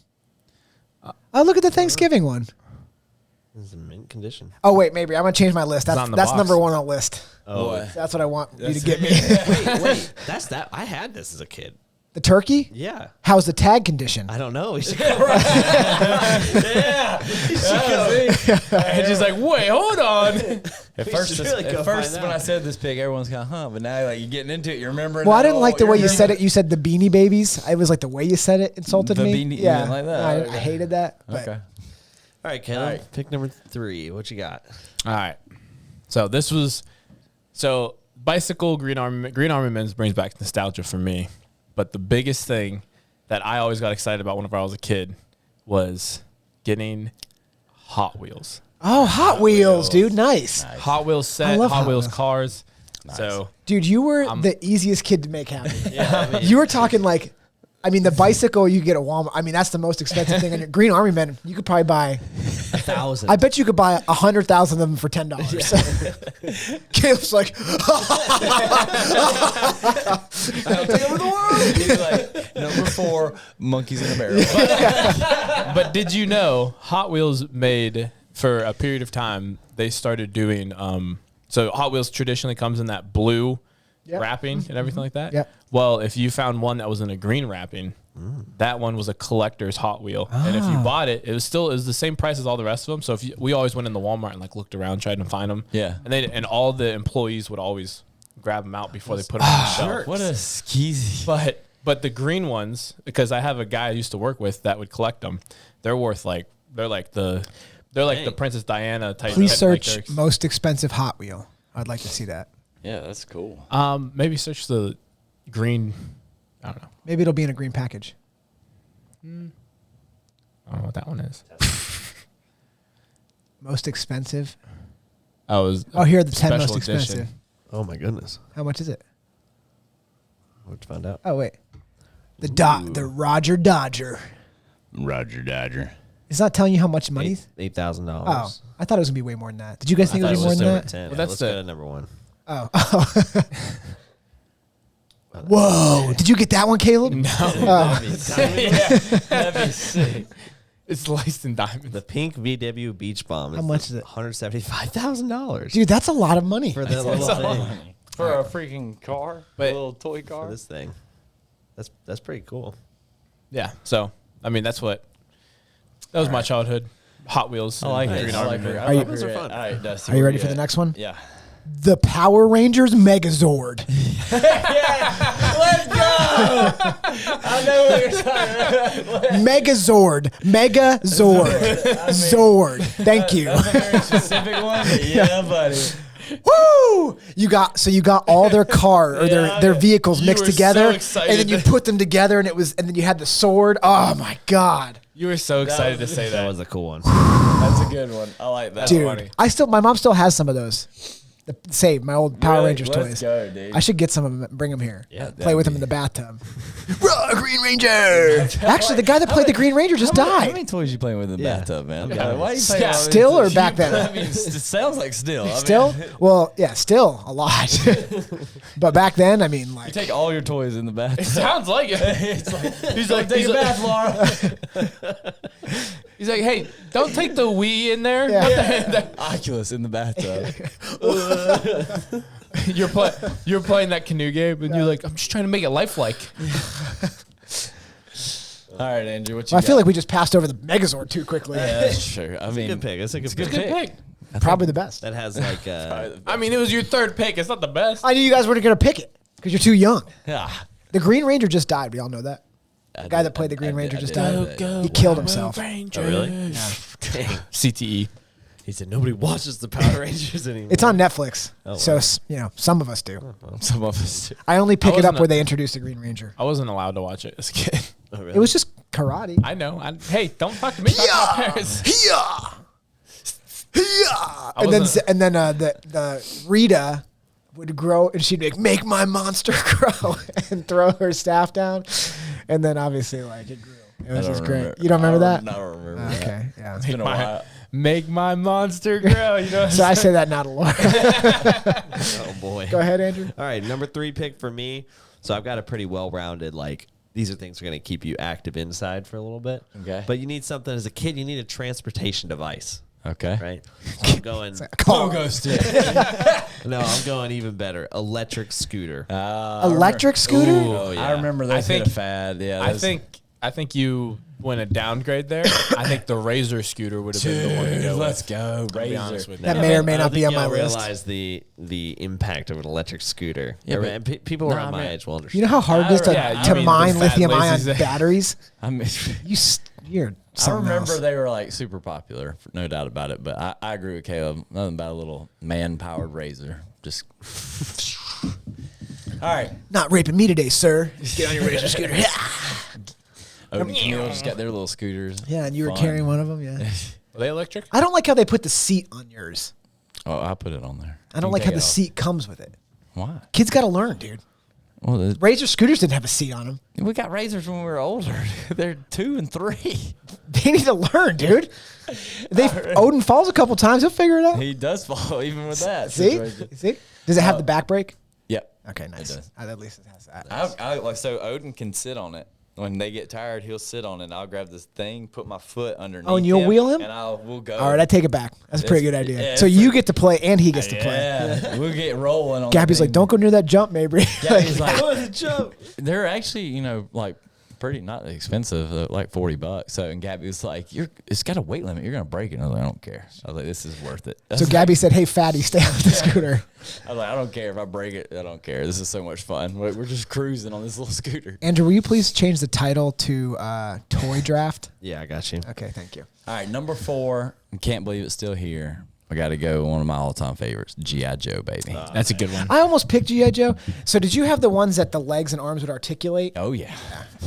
Oh, look at the Thanksgiving one. This is in mint condition. Oh, wait, maybe I'm going to change my list. not in the That's box. number one on the list. Oh, What? That's what I want you to That's get me. wait. That's that. I had this as a kid. The turkey? Yeah. How's the tag condition? I don't know. We should Yeah. And she's like, wait, hold on. At first, should really go find when out. I said this pig, everyone's kind of, huh? But now, like, you're getting into it. You're remembering. Well, I that didn't all- like the you're way you said remembering- it. You said the Beanie Babies. It was like the way you said it insulted The me. beanie- you yeah, didn't like that? I Okay. hated that. But Okay. All right, Caleb. All right. Pick number 3. What you got? All right. So bicycle Green Army Men's brings back nostalgia for me. But the biggest thing that I always got excited about whenever I was a kid was getting Hot Wheels. Oh, Hot Wheels, dude, nice. Hot Wheels set, love Hot Hot Wheels Wheels. cars. So Dude, you were the easiest kid to make happy. Yeah, I mean, You were talking like, I mean, the bicycle you get at Walmart. I mean, that's the most expensive thing on your Green Army Men. You could probably buy. 1,000. I bet you could buy 100,000 of them for $10. Caleb's like, I'll take over the world. He's like, number 4, monkeys in a barrel. but did you know Hot Wheels made for a period of time they started doing so Hot Wheels traditionally comes in that blue Yep. wrapping and everything like that. Yep. Well, if you found one that was in a green wrapping, that one was a collector's Hot Wheel, and if you bought it, it was the same price as all the rest of them. So if we always went in the Walmart and like looked around, tried to find them. Yeah. and all the employees would always grab them out before they put them on the shelf. What a skeezy. But the green ones, because I have a guy I used to work with that would collect them, they're worth like the Princess Diana type. please type, search like most expensive Hot Wheel. I'd like to see that. Yeah, that's cool. maybe search the green. I don't know. Maybe it'll be in a green package. I don't know what that one is. Most expensive. Oh, it was Oh, here are the 10 special most edition. expensive. Oh, my goodness. How much is it? We'll have to find out. Oh, wait. The Roger Dodger. Roger Dodger. It's not telling you how much money. $8,000. Oh, I thought it was going to be way more than that. Did you guys think it I would thought be more it than was that? 10. Well, Yeah, that's let's the- go to number 1. Oh. Whoa. Did you get that one, Caleb? No, That'd be sick. it's laced in diamonds. The pink VW Beach Bomb. How much is it? $175,000 Dude, that's a lot of money. for that little thing. for a freaking car, But- a little toy For car. this thing. That's pretty cool. Yeah. So I mean, that was my childhood. Hot Wheels. I like and it. Green I Army like Men. it. Are you- Those are fun. All right, Dusty, Are you where ready for the at? next one? Yeah. The Power Rangers Megazord. Let's go. I know what you're talking about. Megazord. Megazord. Zord. Thank you. That's a very specific one. But yeah, buddy. Woo! You got all their car or their vehicles You mixed were together, so and then you excited. put them together, and then you had the sword. Oh my god, You were so excited to say That that. was a cool one. That's a good one. I like that. dude! funny. My mom still has some of those. Save my old Power Really? Rangers Let's toys. go, dude. I should get some of them and bring them here. Yeah, play with them in the bathtub. Green Ranger. Actually, the guy that played the Green Ranger just How died. many toys you playing with in the Yeah. bathtub, man? Yeah. Why are you playing Yeah. all these Still or toys? back then? I mean, it sounds like still. I mean, Still? Well, yeah, still a lot. But back then, I mean, you like, take all your toys in the bathtub. Sounds like it. It's like, he's like, take a bath, Laura. He's like, hey, don't take the Wii in there. Yeah. Oculus in the bathtub. You're playing that canoe game, and you're like, I'm just trying to make it lifelike. All right, Andrew, what you I got? feel like we just passed over the Megazord too quickly. Yeah, that's true. I mean, Good pick. That's a good good pick. Good pick. Probably the best. That has like I mean, it was your third pick. It's not the best. I knew you guys weren't gonna pick it because you're too young. Yeah. The Green Ranger just died. We all know that. The guy that played the Green Ranger just died. He killed himself. Oh, really? Dang. CTE. He said nobody watches the Power Rangers anymore. It's on Netflix, Oh, so wow. some of us do. Some of us. I only pick it wasn't up a- where they introduce the Green Ranger. I wasn't allowed to watch it as a kid. Oh, really? It was just karate. I know. Hey, don't talk to me. Talk to my parents. And then wasn't- the Rita would grow, and she'd make my monster grow, and throw her staff down, and then obviously like it grew. It was just great. You don't remember that? No, I don't remember that. Okay, yeah. It's been a while. Make my monster grow. You know. So I say that now to Laura. Oh boy. Go ahead, Andrew. All right, number 3 pick for me. So I've got a pretty well-rounded, like, these are things that are going to keep you active inside for a little bit. Okay. But you need something, as a kid, you need a transportation device, Okay. right? So I'm going, Call. stick. no, I'm going even better. Electric scooter. Electric scooter? Oh, yeah. I remember those hit a fad. Yeah. I those- think you went a downgrade there. I think the Razor scooter would have been the one to Dude, go. let's with. go. To be honest Razor. with you. That may or may I don't not be think on my y'all list. realize the impact of an electric scooter. Yeah, but- And people around my age will understand. You know how hard it is to, Yeah, to I mean, mine the fat lithium-ion lazy- batteries? I mean, You're I something remember else. they were like super popular, no doubt about it. But I agree with Caleb. Nothing about a little man-powered razor. Just. All right. Not raping me today, sir. Get on your razor scooter. Odin and Camille just got their little scooters. Yeah, and you were Fun. carrying one of them. Yeah. Were they electric? I don't like how they put the seat on yours. Oh, I put it on there. I don't like how the seat comes with it. Why? Kids got to learn, dude. Well, Razor scooters didn't have a seat on them. we got razors when we were older. They're 2 and 3. They need to learn, dude. Odin falls a couple times. He'll figure it out. He does fall even with that. See? situation. See? Does it have the back brake? Yep. Okay, nice. does. At least it has that. So Odin can sit on it. When they get tired, he'll sit on it. And I'll grab this thing, put my foot underneath. Oh, and you'll wheel him? And we'll go. All right, I take it back. That's a pretty good It's- idea. yeah, So it's you a- get to play and he gets to play. Yeah, we'll get rolling on. Gabby's the like, thing. don't go near that jump, Mabry. Gabby's like, the jump. they're actually, like pretty not expensive, like $40. So and Gabby was like, it's got a weight limit. You're gonna break it. And I was like, I don't care. I was like, this is worth it. So Gabby said, hey, fatty, stay off the scooter. I was like, I don't care if I break it. I don't care. This is so much fun. We're just cruising on this little scooter. Andrew, will you please change the title to Toy Draft? Yeah, I got you. Okay, thank you. All right, number 4. I can't believe it's still here. I got to go with one of my all-time favorites, G.I. Joe, baby. That's a good one. I almost picked G.I. Joe. So did you have the ones that the legs and arms would articulate? Oh yeah,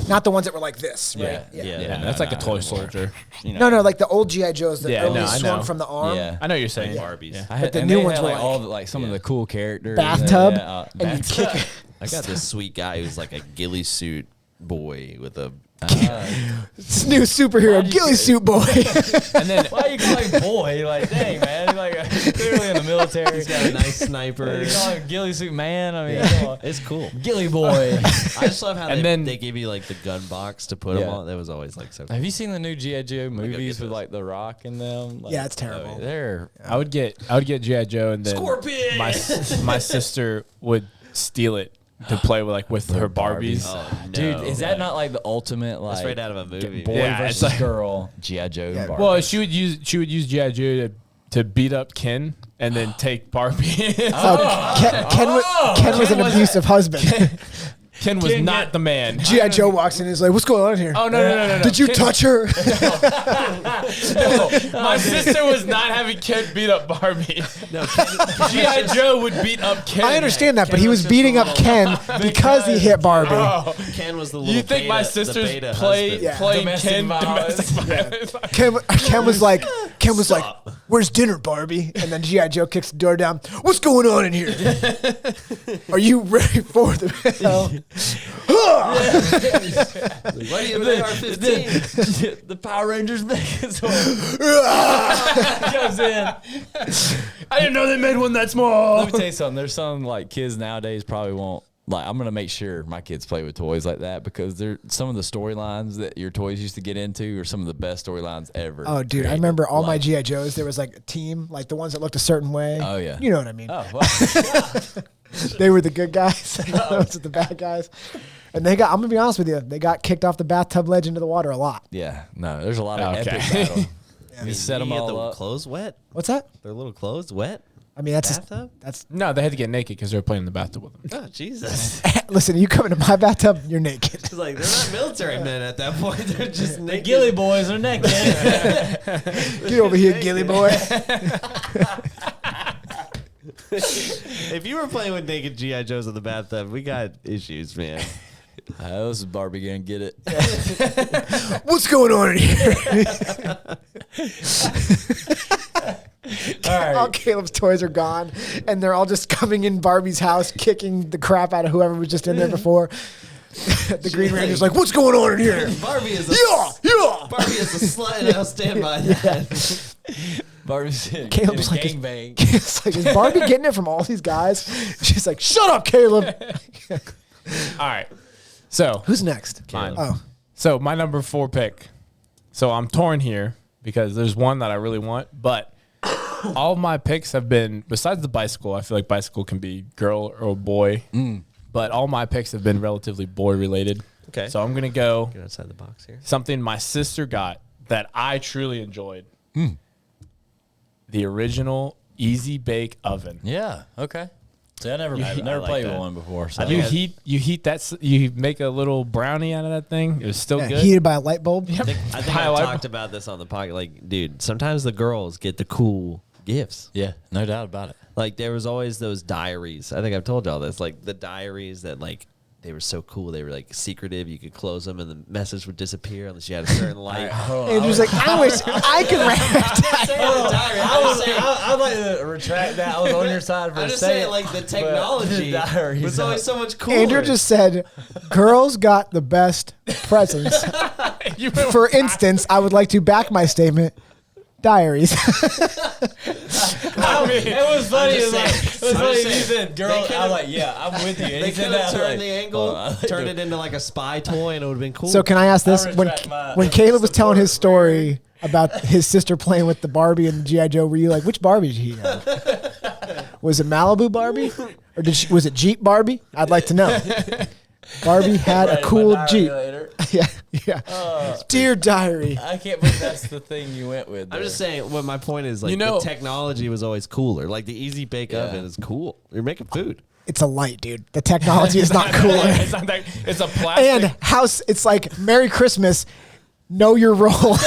Not the ones that were like this, right? Yeah, that's like a toy soldier. No, like the old G.I. Joes that Yeah, only no, I swung know. from the arm. Yeah. I know what you're saying. Barbies. Yeah. I had, the and new they ones had, were like like all the, some of the cool characters. Bathtub, and and you kick it. I got this sweet guy who's like a ghillie suit boy with a. This new superhero, ghillie suit boy. And then Why you calling boy? Like, dang, man. Like, Clearly in the military. He's got a nice sniper. They call him Ghillie Suit Man. I mean, come on. It's cool. Ghillie Boy. I just love how And they, then- they give you like the gun box to put them Yeah. on. That was always like so cool. Have you seen the new G.I. Joe movies get with those. like The Rock in them? Like, Yeah, it's terrible. They're I would get G.I. Joe, and then Scorpion! my sister would steal it to play with her Barbies. Oh, no. dude. Is that not like the ultimate like That's right out of a movie. boy Yeah, versus it's like- girl G.I. Joe? Yeah. and Barbie? Well, she would use G.I. Joe to beat up Ken and then take Barbie. Ken was an abusive husband. Ken was not the man. G.I. Joe walks in and is like, what's going on here? Oh no! Did you Ken- touch her? My sister was not having Ken beat up Barbie. No, G.I. Joe would beat up Ken. I understand that, but Ken he was was just beating a up little- Ken because he hit Barbie. Oh, Ken was the little. you think my beta- the sister's beta playing husband. Domestic Ken violence. domestic violence? Ken was like, "Where's dinner, Barbie?" And then G.I. Joe kicks the door down. What's going on in here? Are you ready for the hell? Why do you they are 15? the Power Rangers Megazord comes in. I didn't know they made one that small. Let me tell you something. There's some like kids nowadays probably won't. Like, I'm gonna make sure my kids play with toys like that because they're some of the storylines that your toys used to get into are some of the best storylines ever. Oh, dude, I remember all my G.I. Joes. There was like a team, like the ones that looked a certain way. Oh, yeah. You know what I mean? Oh, well, They were the good guys, and those are the bad guys. And I'm gonna be honest with you, they got kicked off the bathtub ledge into the water a lot. yeah. No, there's a lot of Okay. epic battle. You set them You get all the up. clothes wet. What's that? Their little clothes wet. I mean, that's Bathtub? that's. No, they had to get naked because they were playing in the bathtub with them. Oh Jesus! Listen, you come into my bathtub, you're naked. It's like they're not military men at that point. They're just naked. Ghillie boys are naked. Get over here, Gilly boy. If you were playing with naked GI Joes in the bathtub, we got issues, man. This is Barbie gonna get it. What's going on in here? All right. All Caleb's toys are gone, and they're all just coming in Barbie's house, kicking the crap out of whoever was just in there before. The Green Ranger's like, "What's going on in here?" Barbie is a Yeah. Barbie is a slut, and I'll stand by that. Barbie's in Caleb's a like, gangbang. It's like, is Barbie getting it from all these guys? She's like, "Shut up, Caleb." All right. So Who's next? mine. Oh, So my number 4 pick. So I'm torn here because there's one that I really want, but all my picks have been, besides the bicycle, I feel like bicycle can be girl or boy, but all my picks have been relatively boy related. Okay. So I'm going to go Get outside the box here. something my sister got that I truly enjoyed. The original Easy Bake Oven. Yeah. Okay. See, I've never I like played with that. one before. So You heat that, you make a little brownie out of that thing. It was still yeah, good. heated by a light bulb. I think Highlight- I've talked about this on the podcast. Like, dude, sometimes the girls get the cool gifts. yeah, no doubt about it. Like, there was always those diaries. I think I've told y'all this. Like, the diaries that, like, they were so cool. They were, like, secretive. You could close them, and the message would disappear unless you had a certain light. Andrew's like, "I wish I could write that." I'd like to retract that. I was on your side for I'm a just second. saying, like, the technology diaries was always so much cooler. Andrew just said, "Girls got the best presents." For instance, I would like to back my statement. Diaries. I mean, It was funny. I'm just It was saying. I'm funny. just You saying. said, "Girl," They could've- I'm like, "Yeah, I'm with you." And They he said could have that, turned like, the angle, "Well, I like turned to- it into like a spy toy, and it would have been cool. So can I ask this? I'll When retract my when Caleb was telling his story about his sister playing with the Barbie and G.I. Joe, were you like, which Barbie did he have? Was it Malibu Barbie? Or was it Jeep Barbie? I'd like to know. Barbie had a Write in my cool diary Jeep. later. Yeah. Dear diary. I can't believe that's the thing you went with. I'm just saying. What my point is, like, You know- the technology was always cooler. Like the Easy Bake Oven is cool. You're making food. It's a light, dude. The technology is not cooler. It's not that. It's a plastic. And house, it's like Merry Christmas. Know your role.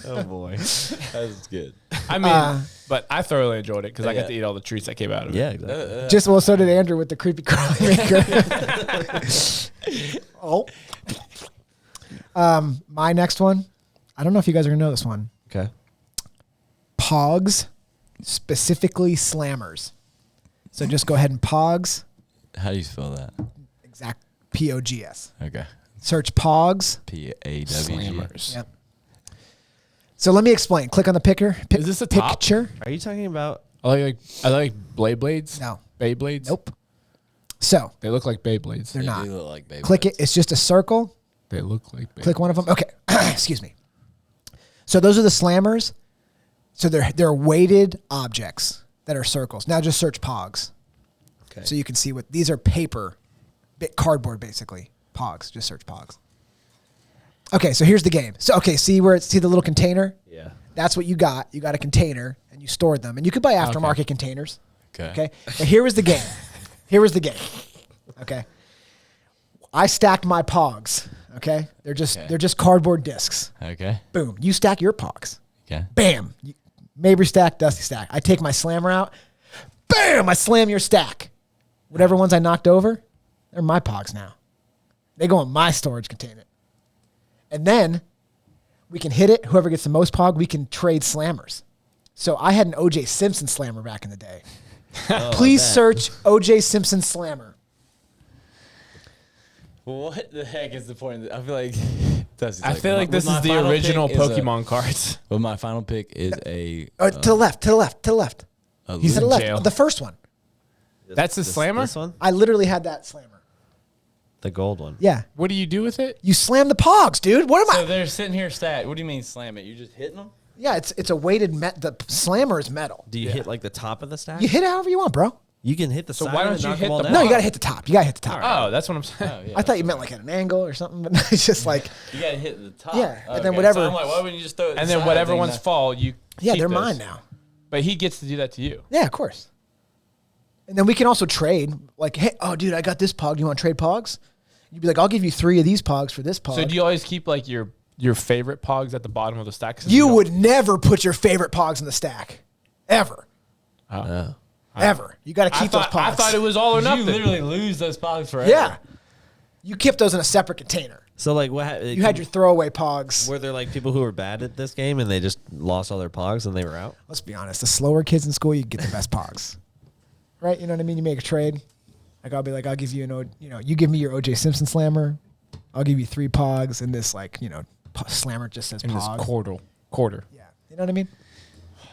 Oh boy. That's good. I mean, but I thoroughly enjoyed it because I got Yeah. to eat all the treats that came out of it. Yeah, exactly. Just well, so did Andrew with the creepy crawly maker. Oh. My next one. I don't know if you guys are gonna know this one. Okay. Pogs, specifically slammers. So just go ahead and Pogs, How do you spell that? exact Pogs. Okay. Search Pogs. PAWG. Slammers. Yep. So let me explain. Click on the picker. Is this a top? picture? Are you talking about? I like Beyblades. No. Beyblades. Nope. So They look like Beyblades. they're They not. do look like baby Click it. It's just a circle. They look like Beyblades. Click one of them. Okay. Excuse me. So those are the slammers. So they're weighted objects that are circles. Now just search Pogs. Okay. So you can see what these are paper, cardboard basically. Pogs. Just search Pogs. Okay, so here's the game. So see the little container? Yeah. That's what you got. You got a container and you stored them. And you could buy aftermarket containers. Okay. Okay. But here was the game. Here was the game. Okay. I stacked my Pogs. Okay. They're just cardboard discs. Okay. Boom. You stack your Pogs. Okay. Bam. Mabry stack, Dusty stack. I take my slammer out. Bam. I slam your stack. Whatever ones I knocked over, they're my Pogs now. They go in my storage container. And then we can hit it. Whoever gets the most Pog, we can trade slammers. So I had an O.J. Simpson slammer back in the day. Please search O.J. Simpson slammer. What the heck is the point? I feel like I feel like this is the original Pokemon cards. Well, my final pick is a To the left. To the left. To the left. He's To the in left. jail. The first one. That's the slammer? This one? I literally had that slammer. The gold one. Yeah. What do you do with it? You slam the Pogs, dude. What am So I? they're sitting here stacked. What do you mean slam it? You're just hitting them? Yeah, it's a weighted the slammer is metal. Do you hit like the top of the stack? You hit it however you want, bro. You can hit the side. why don't and you knock hit them all the down? No, you gotta hit the top. You gotta hit the top. Oh, that's what I'm saying. Oh, yeah. I thought you meant like at an angle or something, but it's just like, You gotta hit the top. Yeah, and then Okay, whatever- So I'm like, why wouldn't you just throw it? And then whatever ones fall, you yeah, keep they're those. mine now. But he gets to do that to you. Yeah, of course. And then we can also trade. Like, hey, oh, dude, I got this Pog. You want to trade Pogs? You'd be like, I'll give you 3 of these Pogs for this Pog. So do you always keep like your favorite Pogs at the bottom of the stack? 'Cause You don't- would never put your favorite Pogs in the stack. Ever. Oh. Ever. You got to keep those Pogs. I thought it was all or You nothing. literally lose those pogs forever. Yeah. You kept those in a separate container. So like You had your throwaway Pogs. Were there like people who were bad at this game and they just lost all their Pogs and they were out? Let's be honest. The slower kids in school, you get the best Pogs. Right? You know what I mean? You make a trade. Like, I'll be like, I'll give you you give me your O.J. Simpson slammer. I'll give you 3 Pogs and this slammer just says in this Pog. quarter. Yeah. You know what I mean?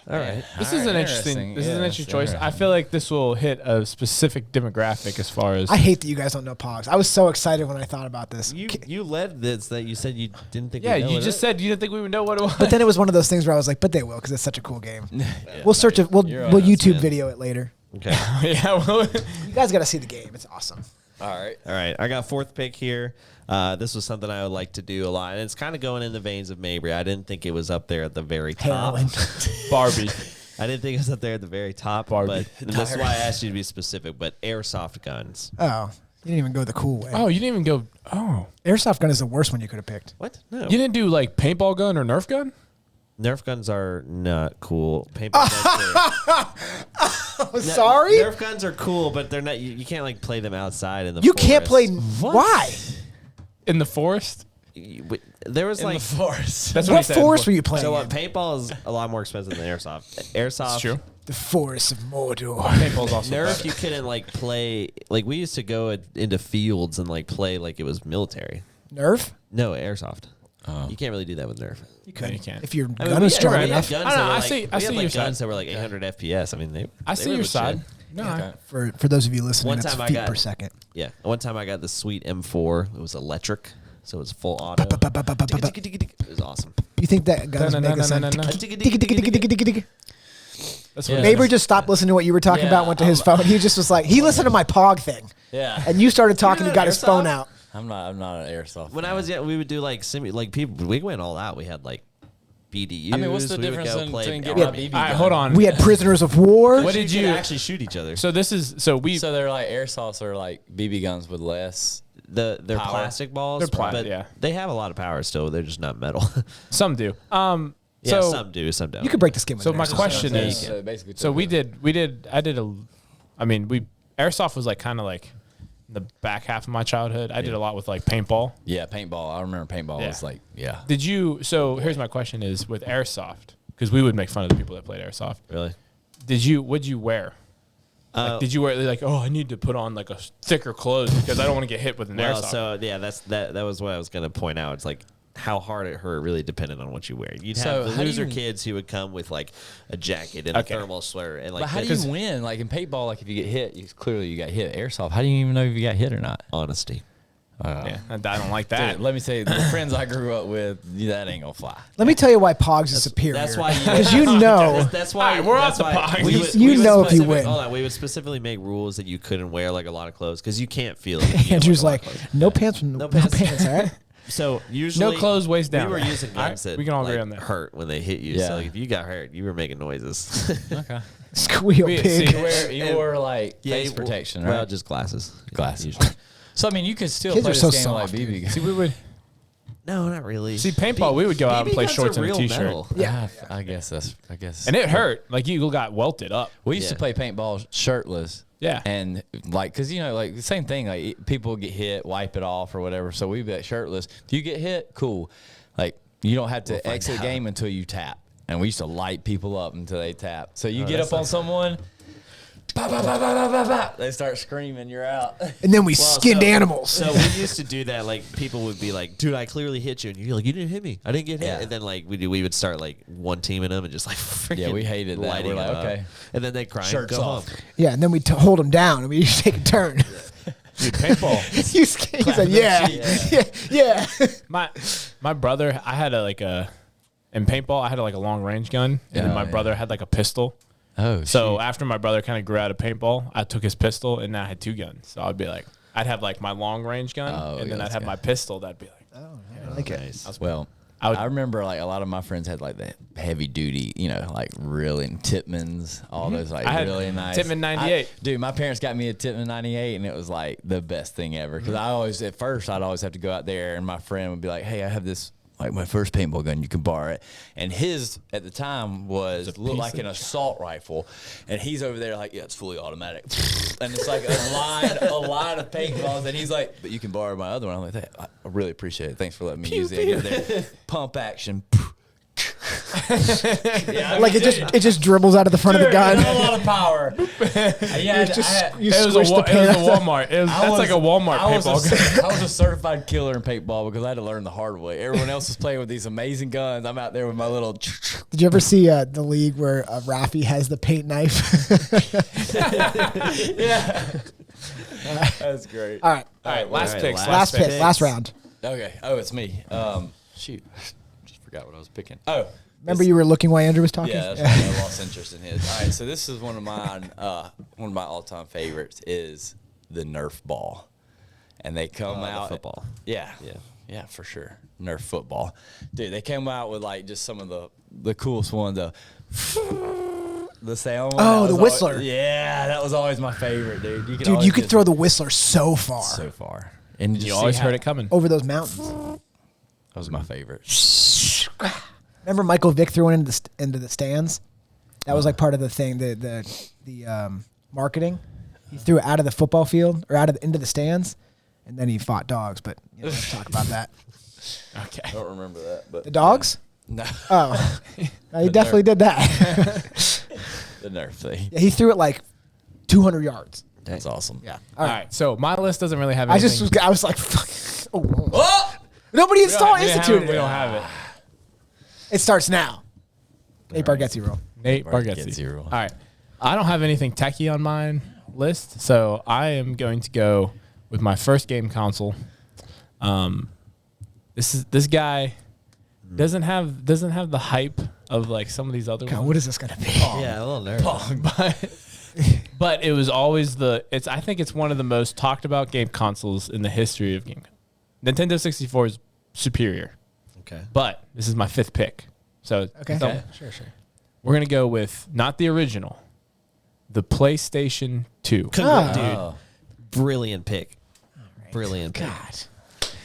All right. This is an interesting. This is an interesting choice. I feel like this will hit a specific demographic as far as. I hate that you guys don't know Pogs. I was so excited when I thought about this. You led this that you said you didn't think. yeah, we'd know you what just it said you didn't think we would know what it was. But then it was one of those things where I was like, but they will because it's such a cool game. We'll search it. We'll You're YouTube man. video it later. is. Okay. yeah, well, You guys got to see the game. It's awesome. All right. All right. I got 4th pick here. This was something I would like to do a lot, and it's kind of going in the veins of Mabry. I didn't think it was up there at the very top. Heroin. Barbie. I didn't think it was up there at the very top. Barbie. But this is why I asked you to be specific. But airsoft guns. Oh, you didn't even go the cool way. Oh, you didn't even go. Oh, Airsoft gun is the worst one you could have picked. What? No. you didn't do like paintball gun or Nerf gun. Nerf guns are not cool. Paintball guns are, Sorry? Nerf guns are cool, but they're not. You can't like play them outside in the. You can't play. forest. Why? In the forest. There was In like the forest. That's what he What said. forest were you playing? so. in? What paintball is a lot more expensive than airsoft. Airsoft. It's true. The forest of Mordor. Paintball's also Nerf, better. you couldn't like play. Like we used to go into fields and like play like it was military. Nerf? No, airsoft. You can't really do that with Nerf. You could. you can't. If your I mean, gun we is had- strong we had enough. guns I don't that know, were I like- see- I we see had your like side. guns that were like 800 FPS. I mean, they. I they see were your legit. side. No, Okay. For those of you listening, One it's time I feet got- per second. Yeah. One time I got the sweet M4. It was electric, so it was full auto. It was awesome. You think that guns make a sound? No. That's what Yeah. Mabry just stopped listening to what you were talking Yeah, about and went to his phone. He just was like, he listened to my Pog thing. Yeah. And you started talking, You're he not got his airsoft? phone out. I'm not an airsoft. When I was young, we would do like people. We went all out. We had like BDUs. I mean, what's the we would difference go in play between army. getting a BB All right, gun? hold on. We had prisoners of war. What did You you could actually shoot each other? So this is so we. So they're like airsofts are like BB guns with less. They're Power. plastic balls. They're but yeah. They have a lot of power still. They're just not metal. Some do. Yeah, So some do, some don't. You could break the skin with So an my airsoft. question Yeah, you is, can. basically. so we did. I did a. I mean, airsoft was like kind of like the back half of my childhood. I did a lot with like paintball. Yeah, paintball. I remember paintball Yeah. was like, yeah. Did you? So here's my question: is with airsoft, because we would make fun of the people that played airsoft. really. What'd you wear? Like, did you wear like, oh, I need to put on like a thicker clothes because I don't want to get hit with an Well, airsoft? so yeah, that was what I was gonna point out. It's like how hard it hurt really depended on what you wear. You'd So have how the do loser you- kids who would come with like a jacket and Okay. a thermal sweater and like. But how do you win? Like in paintball, like if you get hit, clearly you got hit. Airsoft, how do you even know if you got hit or not? Honesty. Yeah, I don't like that. Dude, let me say, the friends I grew up with, that ain't gonna fly. Let me tell you why Pogs is superior. That's why because you know. That's why All right, we're that's off the why Pogs. we would- You we would know if you specific- win. Hold on, we would specifically make rules that you couldn't wear like a lot of clothes because you can't feel it. if you don't Andrew's wear a like, lot of clothes. no pants, no pants, all right? So usually No clothes, waist down. We were using All right, guns that we can all agree like, on that. hurt when they hit you. Yeah. So if you got hurt, you were making noises. Okay. Squeal We- pig. see, You wore like Yeah, face you- protection, right? Well, just glasses. Glasses. Usually. So I mean, you could still Kids play are this so game soft, like BB guns. See, we would No, not really. see paintball. We would go out and BB play guns shorts are and a real t-shirt, metal. Yeah. I guess. and it hurt. Like you got welted up. We used to Yeah. play paintball shirtless. Yeah. And like, cause you know, like the same thing, like people get hit, wipe it off or whatever. So we'd be like shirtless. If you get hit, cool. Like you don't have to exit the game until you tap. And we used to light people up until they tap. So you get up on someone, bah, bah, bah, bah, bah, bah, bah. They start screaming, you're out. And then we Well, skinned animals. So we used to do that. Like people would be like, "Dude, I clearly hit you," and you're like, "You didn't hit me. I didn't get hit." Yeah. And then like we would start like one teaming them and just like freaking Yeah, we hated that. lighting We're like, them up. okay. And then they cry and Shirts go off. home. Yeah, and then we hold them down and we take a turn. Dude, paintball. You skin- he said, yeah. my brother, I had in paintball, I had like a long range gun, and then Oh, my yeah. brother had like a pistol. Oh, So after my brother kind of grew out of paintball, I took his pistol, and now I had two guns. So I'd be like, I'd have like my long range gun, Oh, and then yeah, I'd have that's my good. pistol. That'd be like, I like it. Nice. well, I would- I remember like a lot of my friends had like the heavy duty, you know, like really Titmans, all those like I had really nice. Titman 98. Dude, my parents got me a Titman 98 and it was like the best thing ever. Cause I always, at first, I'd always have to go out there and my friend would be like, hey, I have this, like my first paintball gun, you can borrow it. And his at the time looked like an assault rifle. And he's over there like, yeah, it's fully automatic. And it's like a line of paintballs. And he's like, but you can borrow my other one. I'm like, "Hey, I really appreciate it. Thanks for letting me use it. Here, there. Pump action. Yeah, Like it just dribbles out of the front of the gun. Not a lot of power. Yeah, You it was squish the a paint. Walmart. That's like a Walmart paintball gun. I was a certified killer in paintball because I had to learn the hard way. Everyone else was playing with these amazing guns. I'm out there with my little. Did you ever see the league where Rafi has the paint knife? Yeah, that's great. All right. All right, last All right, picks. Last picks. pick. Last round. Okay. Oh, it's me. Shoot, just forgot what I was picking. Oh, Remember you were looking while Andrew was talking? yeah, that's why I lost interest in his. All right, so this is one of mine. One of my all-time favorites is the Nerf ball, and they come out football. Yeah, yeah, for sure. Nerf football, dude. They came out with like just some of the coolest one. The sound. One, Oh, that the was whistler. Always, yeah, that was always my favorite, dude. You could, Dude, always you could just- throw the whistler so far so far, and just You see always how- heard it coming. over those mountains. That was my favorite. Remember Michael Vick threw one into the stands? That was like part of the thing, the marketing. He threw it out of the football field or into the stands, and then he fought dogs. But you know, let's talk about that. Okay. I don't remember that, but The dogs? no, Oh, no, he definitely did that. the Nerf thing. Yeah, he threw it like 200 yards. That's awesome. Yeah. All right. So my list doesn't really have I anything. just was like, fuck. Oh, no. Oh! Nobody We don't instituted we it. don't have it. It starts now. Nate Bargatze rule. Nate Bargatze Bargatze. rule. All right. I don't have anything techie on my list, so I am going to go with my first game console. This guy doesn't have the hype of like some of these other God, ones. what is this gonna be? Yeah, a little nervous. But it was always I think it's one of the most talked about game consoles in the history of game. Nintendo 64 is superior, Okay. but this is my fifth pick. So Okay. so Sure. we're going to go with not the original, the PlayStation 2. Ah. Dude, brilliant pick. Brilliant pick.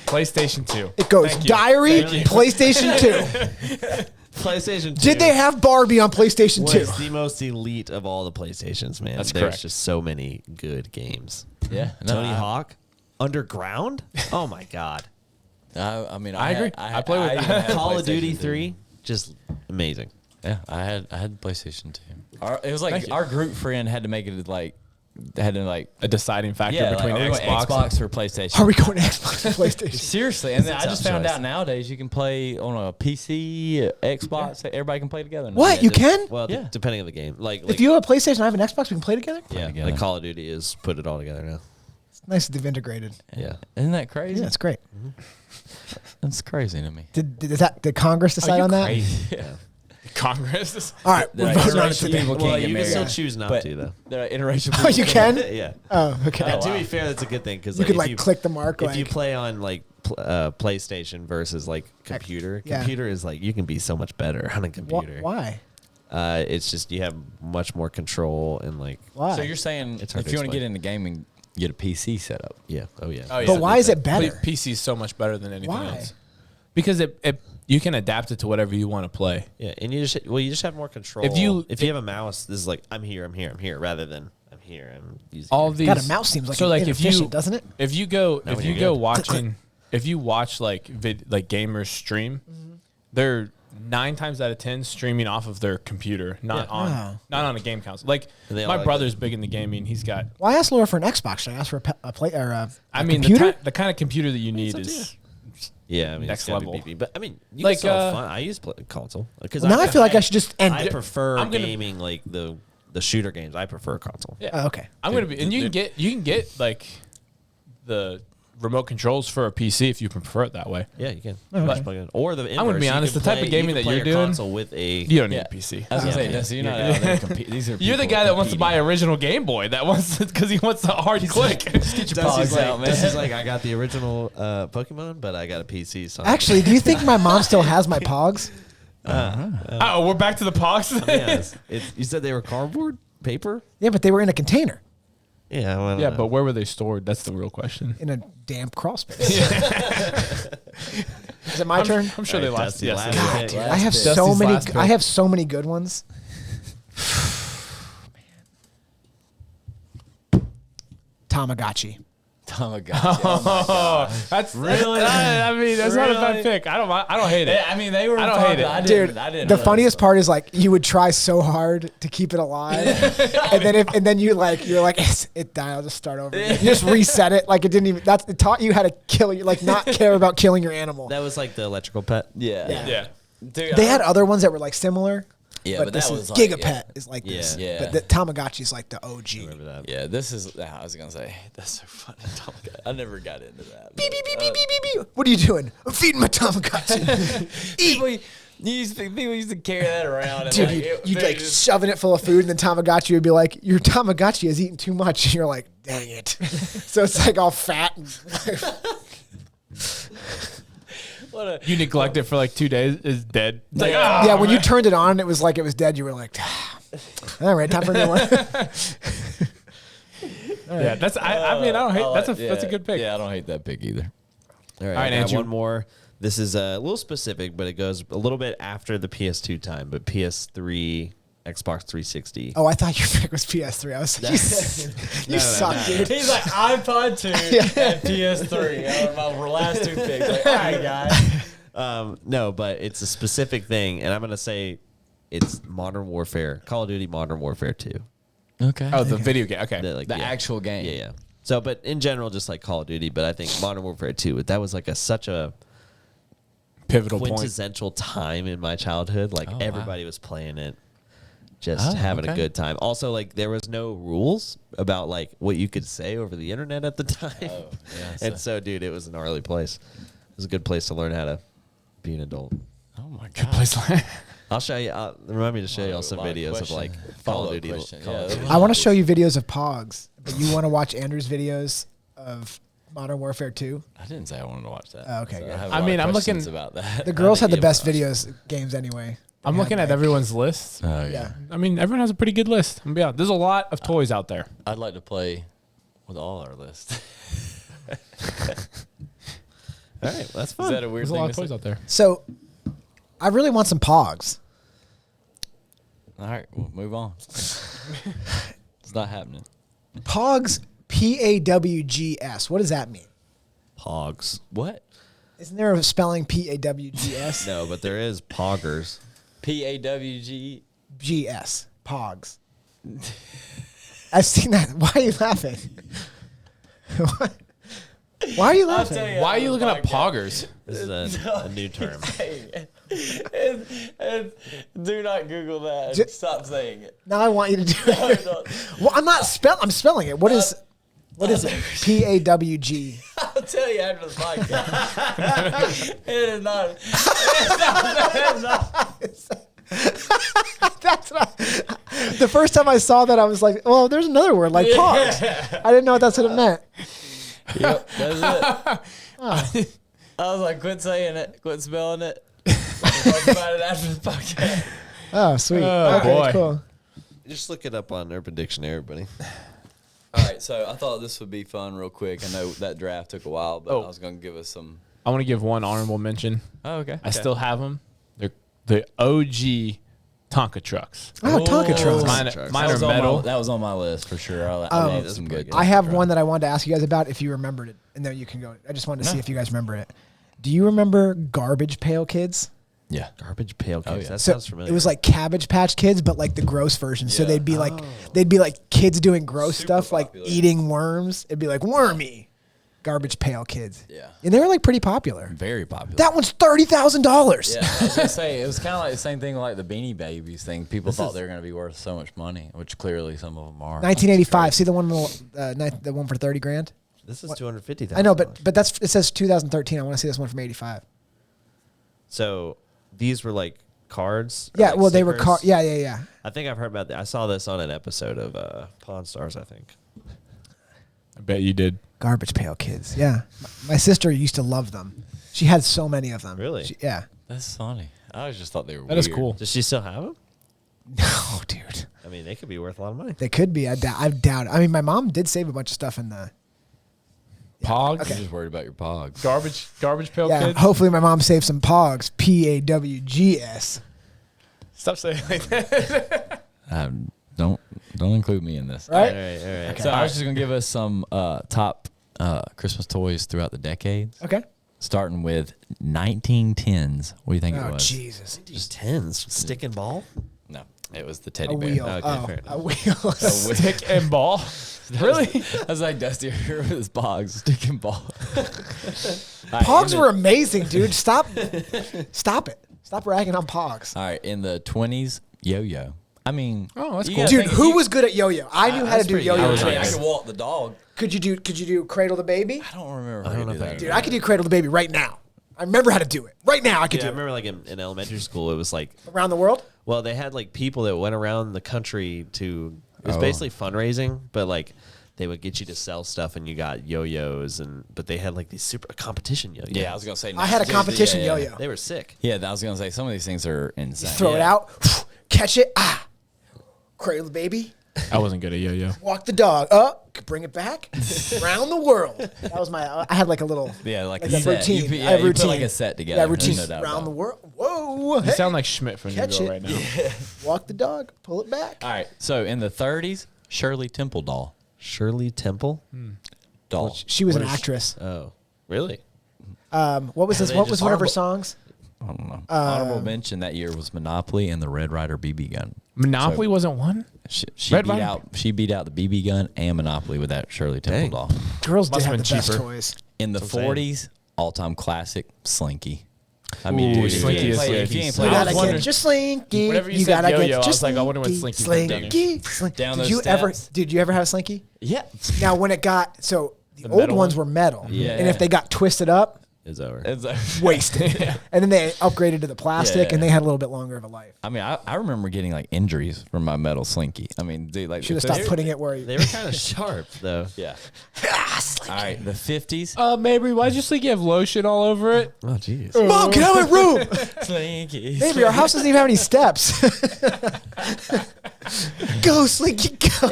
PlayStation 2. It goes Thank you. Diary, Thank you. PlayStation 2. PlayStation 2 Did they have Barbie on PlayStation 2? was the most elite of all the PlayStations, man. That's There's correct. just so many good games. Yeah. No, Tony Hawk, Underground. Oh my God. I mean, I agree. I play with- even had a Call of Duty PlayStation 2. 3, just amazing. Yeah, I had PlayStation 2. It was like our group friend had to make it like had to like A deciding factor between are we going Xbox. Xbox or PlayStation. Are we going to Xbox or PlayStation? Seriously, and then I just found choice. out nowadays you can play on a PC, Xbox. Everybody can play together now. What? You just- can? Well, Yeah. depending on the game. Like If you have a PlayStation and I have an Xbox, we can play together? yeah, together. like Call of Duty is put it all together now. It's nice that they've integrated. Yeah. Isn't that crazy? Yeah, that's great. That's crazy to me. Did Congress decide on that? Crazy? Yeah. Congress. All right, we're Like, voting on it interracial today. people can't Well, get you can married. still choose not But to though. they're interracial Oh, you can? Yeah. Oh, okay. And to be fair, that's a good thing because You could if like click the mark. If Like, you play on like PlayStation versus like computer, yeah. computer is like you can be so much better on a computer. why? It's just you have much more control and like Why? So you're saying It's hard if to you want to explain. get into gaming, get a PC set up. yeah, oh yeah. Oh, yeah. but why is it better? PC is so much better than anything Why? else. Because it you can adapt it to whatever you want to play. Yeah, and you just have more control. If you- have a mouse, this is like I'm here, rather than I'm here. I'm using All here. of these. God, a mouse seems like so like if you inefficient, doesn't it? If you go Not if when you you're go good. watching if you watch like like gamers stream, they're 9 times out of 10 streaming off of their computer, not Yeah. on Wow. not on a game console. Like And they all my like brother's big into gaming. He's got. Well, I asked Laura for an Xbox. Should I ask for a play or a I mean, computer? the kind of computer that you need up to is. Yeah, I mean, Next it's gotta level. be beefy. But I mean, you Like, can still have fun. I use console because Well, now I feel like I should just end. I prefer I'm gonna- gaming like the shooter games. I prefer console. Yeah. Oh, okay. I'm gonna be, and you can get like the remote controls for a PC if you prefer it that way. Yeah, you can. okay. Just plug it in. Or the inverse. gonna be you honest, can the type of play- gaming you can that play you're your doing- console with a You don't need Yeah. a PC. I was gonna Yeah. say, so you're not out there these are You're the people guy that wants to buy competing. original Game Boy that wants because he wants the hard click. Get your pogs out, man. This is like I got the original Pokemon, but I got a PC. So Actually, do you think my mom still has my Pogs? Oh, we're back to the Pogs. yes, you said they were cardboard paper. Yeah, but they were in a container Yeah, well, I don't Yeah, know. but where were they stored? That's the real question. in a damp crawl space. Is it my turn? I'm sure they All right, last. Dusty, Yes, last they did. pick. Dude, I have Dusty's so many. last pick. I have so many good ones. Tamagotchi. Tamagotchi. Oh my God. That's really. I mean, that's not a bad Really? pick. I don't hate it. Yeah, I mean, they were. I don't hate it. I Dude, didn't, I didn't the realize funniest that. part is like you would try so hard to keep it alive, and then you're like it died. I'll just start over. Again. You just reset it. Like it didn't even. It taught you how to kill you. Like not care about killing your animal. that was like the electrical pet. Yeah. Yeah. Yeah. Dude, They had other ones that were like similar. Yeah, but but this that is was like, Gigapet yeah. is like Yeah. this. Yeah. But the Tamagotchi is like the OG. Remember that? Yeah, this is. I was gonna say that's so funny. Tamagotchi. I never got into that. Beep, beep, beep, beep, beep, beep, beep. What are you doing? I'm feeding my Tamagotchi. People used to carry that around. And Dude, like, you'd like shoving it full of food, and then Tamagotchi would be like, "Your Tamagotchi has eaten too much." And you're like, "Dang it!" So it's like all fat. what a, You neglect it for like 2 days, is dead. It's like, Yeah. ah, Yeah, when you man. turned it on, it was like it was dead. You were like, "All right, time for a new one." Yeah, that's. I mean, I don't hate. That's a yeah, that's a good pick. Yeah, I don't hate that pick either. All right, All right, I got Andrew. one more. This is a little specific, but it goes a little bit after the PS2 time, but PS3, Xbox 360. Oh, I thought your pick was PS3. I was like, you suck, dude. He's like iPod 2 and PS3 are my last 2 picks. Like, all right, guys. No, but it's a specific thing, and I'm gonna say it's Modern Warfare, Call of Duty Modern Warfare 2. Okay. Oh, the video game. Okay. the actual game. Yeah, yeah. So, but in general, just like Call of Duty, but I think Modern Warfare 2, that was like such a Pivotal point. quintessential time in my childhood. Like Oh, wow. everybody was playing it, just having a okay. good time. Also, like there was no rules about like what you could say over the internet at the time. Oh, yeah, And so, dude, it was an early place. It was a good place to learn how to be an adult. Oh my god. Place like- I'll show you. Remind me to show you all some Lot of videos of question. like Call of Follow-up Duty. question, Call of yeah. Duty. I want to show you videos of Pogs, but you want to watch Andrew's videos of Modern Warfare 2? I didn't say I wanted to watch that. Oh, okay, good. I, have a I lot mean, of I'm questions looking- about that. The girls I had the think best it was- videos games anyway. I'm looking at everyone's list. Oh yeah. Yeah. I mean, everyone has a pretty good list. I'm be honest. There's a lot of toys out there. I'd like to play with all our list. All right, that's Is fun. that a weird There's a thing lot to of toys say? out there. So, I really want some Pogs. All right, we'll move on. It's not happening. Pogs, Pawgs. What does that mean? Pogs. What? Isn't there a spelling Pawgs? No, but there is Poggers. PAWG. GS. Pogs. I've seen that. Why are you laughing? Why are you laughing? Why are you looking up poggers? This is a new term. Do not Google that. J- Stop saying it. Now I want you to do it. Well, I'm spelling it. What is it? PAWG. I'll tell you after the podcast. It is not. That's what the first time I saw that, I was like, well, there's another word like pogs. I didn't know that's what it meant. Yep, that's it. I was like, quit saying it. Quit spelling it. We'll talk about it after the podcast. Oh, sweet. Oh, okay, boy. cool. Just look it up on Urban Dictionary, buddy. All right, so I thought this would be fun real quick. I know that draft took a while, but Oh. I was going to give us some. I want to give one honorable mention. Oh, okay. I still have them. They're the OG Tonka trucks. Oh, Tonka trucks. Mine are metal. That was on my list for sure. I Oh. love some good. I have one that I wanted to ask you guys about if you remembered it, and then you can go. I just wanted to see if you guys remember it. Do you remember Garbage Pail Kids? Yeah. Garbage Pail Kids. yeah. That So sounds familiar. it was like Cabbage Patch Kids, but like the gross version. So Yeah. they'd be like kids doing gross Super stuff, popular. like eating worms. It'd be like Wormy, Garbage Pail Kids. Yeah. And they were like pretty popular. Very popular. That one's $30,000. Yeah, I was gonna say it was kind of like the same thing with like the Beanie Babies thing. People thought they were gonna be worth so much money, which clearly some of them are. 1985. See the one for 30 grand. This is 250,000. I know, but it says 2013. I want to see this one from 85. So these were like cards. or, Yeah, like, well they were stickers? yeah. I think I've heard about that. I saw this on an episode of Pawn Stars, I think. I bet you did. Garbage Pail Kids. Yeah, my sister used to love them. She had so many of them. Really? Yeah. That's funny. I just thought they were. That is weird. cool. Does she still have them? No, dude. I mean, they could be worth a lot of money. They could be. I doubt it. I mean, my mom did save a bunch of stuff in the. Pogs. I'm just worried about your pogs. Garbage Pail Yeah, Kids. hopefully my mom saved some Pogs. PAWGS. Stop saying it like that. Don't include me in this. Right? All right. So I was just gonna give us some top Christmas toys throughout the decades, Okay. starting with 1910s. What do you think it Oh, was? Jesus. Just tens. Stick and ball? No, it was the teddy A bear. wheel. Okay, fair A wheel. Stick and ball. Really? I was like Dusty here with his pogs, stick and ball. Pogs were amazing, dude. Stop it. Stop ragging on Pogs. All right, in the 20s, yo-yo. I mean, Oh, that's you cool. gotta Dude, think who you- was good at yo-yo? I knew how to that's do pretty yo-yo good. I tricks. could walk the dog. Could you do Cradle the Baby? I don't remember. I don't know if I that. could Dude, I could do Cradle the Baby right now. I remember how to do it. Right now I could Yeah, I do it. remember like in elementary school, it was like, Around the world? well, they had like people that went around the country to, it was Oh. basically fundraising, but like they would get you to sell stuff and you got yo-yos but they had like these super competition yo-yos. Yeah, I was gonna say. I had a competition yeah. yo-yo. They were sick. Yeah, I was gonna say some of these things are insane. Throw it Yeah. out, catch it, Cradle the Baby, I wasn't good at yo-yo. walk the dog, bring it back, around the world. That was my, I had like a little, Yeah, like a a set. routine. You, I had you routine. put like a set together. Yeah, There's routine. no doubt Around about the it. world. Whoa. You hey. sound like Schmidt from Catch Newville it. right now. Walk the dog, pull it back. All right, so in the 30s, Shirley Temple doll. Shirley Temple? Doll. She was an actress. Oh, really? What was this? they What was just one of her honorable- songs? I don't know. Honorable mention that year was Monopoly and the Red Ryder BB gun. Monopoly wasn't one? She Red beat Ryder? out. She beat out the BB gun and Monopoly with that Shirley Temple Dang. doll. Girls did Must've have the been best cheaper. toys. In the That's what I'm 40s, all-time classic Slinky. I mean, Ooh, dude, Slinky is good. if you ain't You You played I was gotta that, wondering- get your slinky. Whenever you said gotta yo-yo, get I your was like, I wonder what Slinky's been doing. Slinky. Down Did those you ever? steps. Did you ever have a slinky? yeah, Now, when it got the old metal ones one? were metal, Yeah. and if they got twisted up, It's over. it's wasted. And then they upgraded to the plastic, Yeah. and they had a little bit longer of a life. I mean, I remember getting like injuries from my metal Slinky. I mean, dude, like Should have if stopped there's- putting it where you. They were kind of sharp, though. Yeah. All right, the 50s. Mabry, why'd you Slinky have lotion all over it? Oh, jeez. Mom, get out of my room. Slinky. Baby, our house doesn't even have any steps. Go, Slinky, go.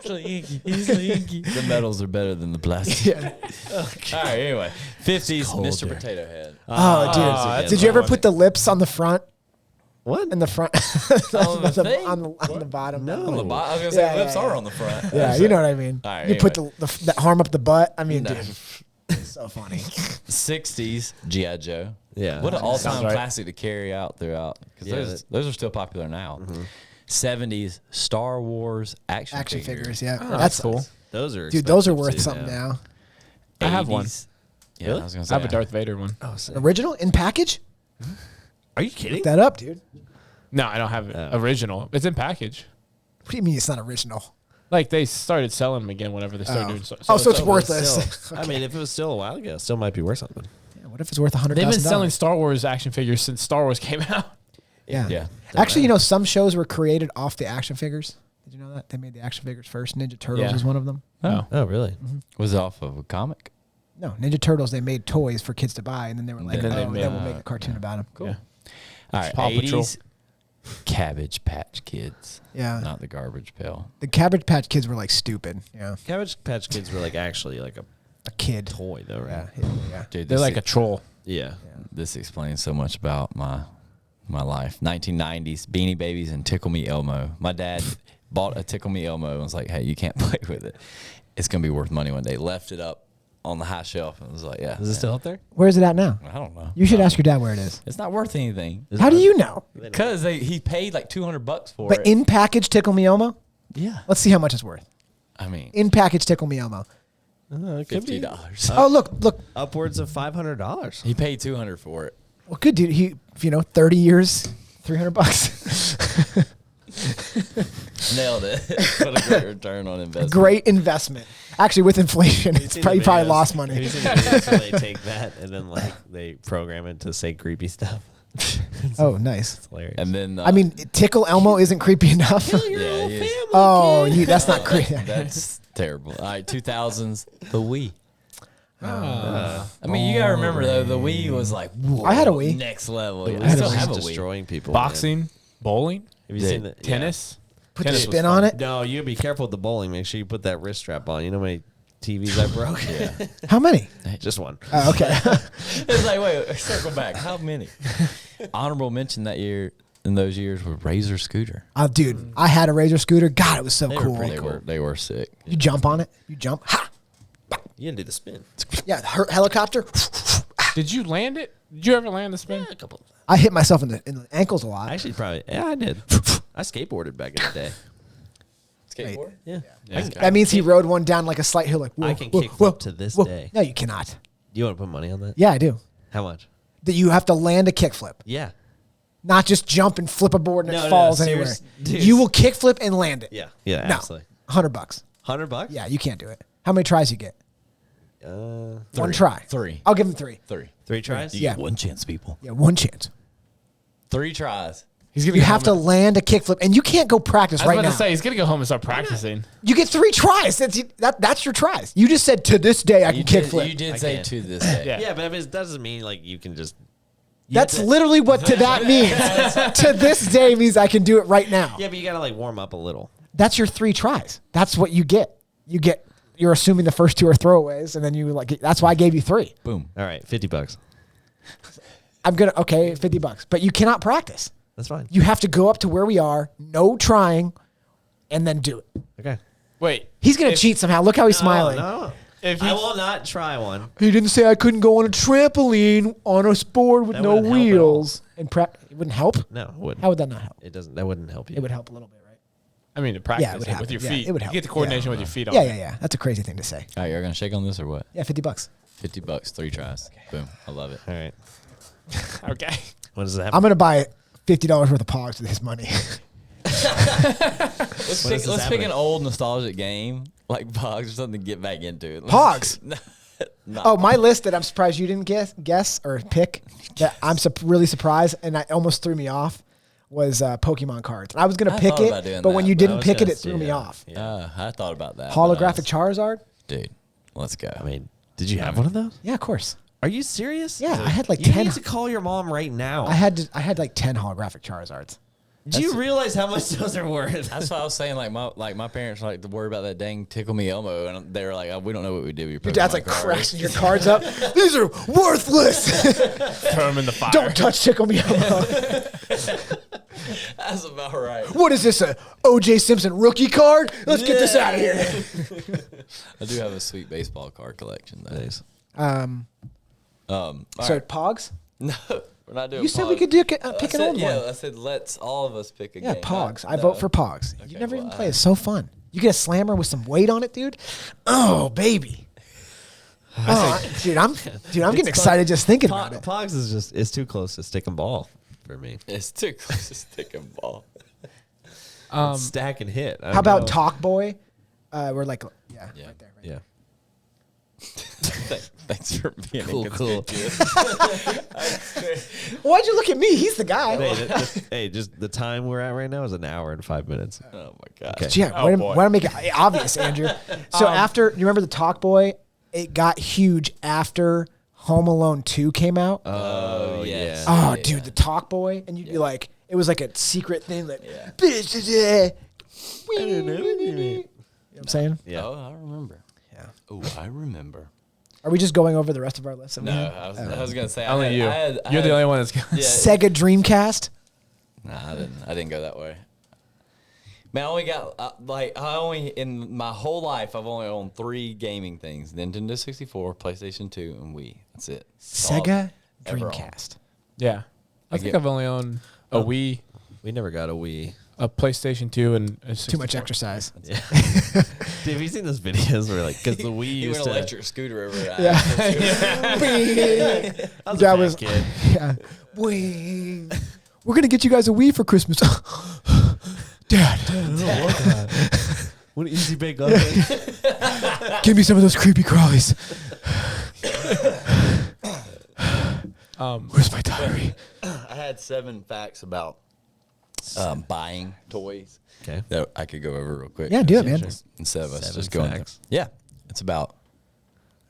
Slinky. Slinky. The metals are better than the plastic. Yeah. All right, anyway. 50s, cold Mr. there. Potato Head. Oh, dude. that's Did you ever funny. put the lips on the front? What? In the front? On the thing? on the bottom? No. On the bottom. I was going to say, Yeah, lips yeah, are yeah. on the front. Yeah, you know what I mean. All right, you put anyway. the arm up the butt. I mean, No. dude, it's so funny. 60s, G.I. Joe. Yeah. What an all-time Sounds right. classic to carry out throughout. Because Yeah, those are still popular now. 70s Star Wars action figures. Yeah, Oh, that's cool. Those are Dude, those are expensive worth too something now. I have one. 80s. Yeah, Really? I was gonna I say have a Darth Vader one. Oh, sick. Original in package. Are you kidding? Look that up, dude. No, I don't have it. Oh. Original. It's in package. What do you mean it's not original? Like they started selling them again whenever they started doing so. Oh, so it's over. worthless. Still, I mean, if it was still a while ago, it still might be worth something. Yeah, what if it's worth $100,000? They've been selling Star Wars action figures since Star Wars came out. Yeah. Yeah. Actually, you know, some shows were created off the action figures. Did you know that? They made the action figures first. Ninja Turtles Yeah. was one of them. Oh. Oh, really? Was it off of a comic? No, Ninja Turtles, they made toys for kids to buy, and then they were like, And then they oh, made- then we'll make a cartoon about them. Cool. Yeah. All right, Paw Patrol. 80s Cabbage Patch Kids. Yeah. Not the Garbage Pail. The Cabbage Patch Kids were like stupid. Yeah. Cabbage Patch Kids were like actually like a A kid. toy, though, right? Yeah. Dude, They're this like a troll. Yeah. This explains so much about my life. 1990s Beanie Babies and Tickle Me Elmo. My dad bought a Tickle Me Elmo and was like, "Hey, you can't play with it. It's gonna be worth money one day." Left it up on the high shelf and was like, "Yeah." Is it still up there? Where is it at now? I don't know. You should ask your dad where it is. It's not worth anything How do you know? because he paid like $200 for But it. in package Tickle Me Elmo? Yeah, Let's see how much it's worth. I mean, In package Tickle Me Elmo. It could be $50. Oh, look. upwards of $500. He paid $200 for it. Well, good dude. He, 30 years, $300. Nailed it. What a great return on investment. Great investment. Actually, with inflation, it's probably lost money. Have you seen the videos where they take that and then like they program it to say creepy stuff? Oh, nice. It's hilarious. And then I mean, Tickle Elmo isn't creepy enough. yeah, he is. Oh, that's not creepy. That's terrible. All right, 2000s, the Wii. Ah. I mean, you gotta remember though, the Wii was like, whoa, I had a Wii. next level. Yeah, I I still have a Wii. destroying people. man. Boxing, bowling, Have you seen that? tennis. Put the Tennis was spin fun. on it. No, you be careful with the bowling. Make sure you put that wrist strap on. You know how many TVs I broke? Yeah. How many? Just one. Oh, okay. It's like, wait, circle back. How many? Honorable mention that year in those years were Razor scooter. Dude, I had a Razor scooter. God, it was so They were cool. pretty They were sick. You jump on it. You jump. Ha! You didn't do the spin. Yeah, helicopter. Did you land it? Did you ever land the spin? A couple. I hit myself in the ankles a lot. Actually, probably. Yeah, I did. I skateboarded back in the day. Skateboard? Yeah. That means he rode one down like a slight hill. Like whoa, I can whoa, kick whoa, flip to this whoa. day. No, you cannot. Do you want to put money on that? Yeah, I do. How much? That you have to land a kickflip, Yeah. not just jump and flip a board and No, it no, falls serious- anywhere. dude. You will kickflip and land it. Yeah. Yeah, No, absolutely. $100. $100? Yeah, you can't do it. How many tries you get? One try. Three. I'll give him 3. 3 tries? You Yeah. get one chance, people. Yeah, one chance. 3 tries. He's You have to land a kickflip, and you can't go practice I was right about now. to say he's gonna go home and start practicing. You get 3 tries. That's your tries. You just said to this day I can You did kickflip. say can't. to this day. Yeah. Yeah, but it doesn't mean like you can just. That's literally what to that means. To this day means I can do it right now. Yeah, but you got to like warm up a little. That's your 3 tries. That's what you get. You're assuming the first 2 are throwaways, and then you that's why I gave you 3. Boom. All right, $50. Okay, $50, but you cannot practice. That's fine. You have to go up to where we are, no trying, and then do it. Okay. Wait, He's gonna cheat somehow. Look how he's smiling. No. if I he, will not try one. He didn't say I couldn't go on a trampoline on a board with That no wouldn't help at all. wheels. And it wouldn't help. No, it wouldn't. How would that not help? It doesn't. That wouldn't help you. It would help a little bit, right? I mean, to practice Yeah, it would it with happen. your Yeah, feet. it would You help. get the coordination Yeah. with your feet on. Yeah, it. yeah, yeah. That's a crazy thing to say. All right, you're going to shake on this or what? Yeah, $50. $50, 3 tries. Boom. I love it. All right. Okay. When does that happen? I'm gonna buy $50 worth of pogs with his money. Let's When is this pick happening? an old nostalgic game like Pogs or something to get back into it. Pogs? Not Oh, my list that I'm surprised you didn't guess or pick that I'm really surprised and I almost threw me off was Pokemon cards. I was gonna I pick thought about it, doing but when that, you but didn't I was pick it, gonna it threw me yeah. off. Yeah. I thought about that. but Holographic I was- Charizard? Dude, let's go. I mean, did you have one of those? Yeah, of course. Are you serious? Yeah, I had like You 10. need to call your mom right now. I had like 10 holographic Charizards. Do you realize how much those are worth? That's why I was saying, like my parents like to worry about that dang Tickle Me Elmo, and they were like, oh, we don't know what we do with your Your dad's Pokemon like cards." crashing your cards up. These are worthless. Throw him in the fire. Don't touch Tickle Me Elmo. That's about right. What is this, a O.J. Simpson rookie card? Let's get this out of here. I do have a sweet baseball card collection though. Nice. All So right. Pogs? No, we're not doing. You said we Pogs. could do I pick an said, old yeah, one. I said let's all of us pick a Yeah, game. Pogs. I No. vote for Pogs. You Okay, never well, even play. It's so fun. You get a slammer with some weight on it, dude. Oh, baby. Dude, I'm getting excited just thinking about it. Pogs is just it's too close to stick and ball for me. It's too close to stick and ball. It's stack and hit. How about Talk Boy? We're like, yeah, Yeah. right there. Right Yeah. Thanks for being Cool. inconspicuous. there. Why'd you look at me? He's the guy. Hey, just the time we're at right now is an hour and 5 minutes. Oh my god. Okay. Yeah, Oh, way boy. to make it obvious, Andrew. So after, you remember the Talk Boy? It got huge after Home Alone 2 came out. Oh yes. yeah. Oh, dude, the Talk Boy, and you'd be like, it was like a secret thing, like, Yeah. you know what I'm saying? Yeah. Oh, I remember. Yeah. Oh, I remember. Are we just going over the rest of our list? that we No, have? I was gonna say Only you. I You're the had- only one that's. Yeah. Sega Dreamcast. Nah, I didn't go that way. Man, I only got in my whole life I've only owned 3 gaming things: Nintendo 64, PlayStation 2, and Wii. That's it. That's all Sega I've ever owned. Dreamcast. Yeah, I think I've only owned a Wii, We never got a Wii. a PlayStation 2, and a 64. Too much exercise. Yeah. Dude, have you seen those videos where like because the Wii You used went to electric scooter over there. Yeah. I was That a was- fat kid. Yeah. Wing. We're gonna get you guys a Wii for Christmas. Dad, What an easy bake oven. give me some of those creepy crawlies. Where's my diary? I had 7 facts about buying toys Okay. that I could go over real quick. Yeah, do it, man. Instead of us 7 just going. facts. Yeah, it's about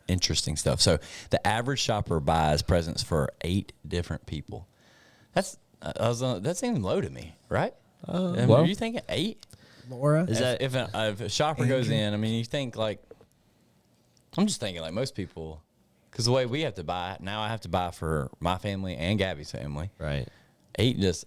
interesting stuff. So the average shopper buys presents for 8 different people. That seems low to me, right? low? Are you thinking 8? Laura. Is that if a shopper goes in? I mean, you think like I'm just thinking like most people, because the way we have to buy now, I have to buy for my family and Gabby's family. right? 8 just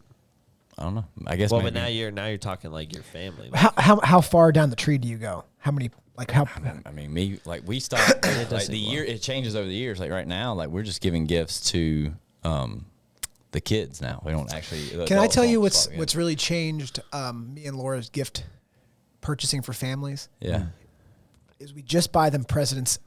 I don't know. I guess. Well, maybe. but now you're talking like your family. How far down the tree do you go? How many? Like how? I mean, we start like does the seem year. It changes over the years. Like right now, like we're just giving gifts to the kids now. We don't actually. Can I adults tell you don't what's swap in. what's really changed me and Laura's gift purchasing for families Yeah. is we just buy them presents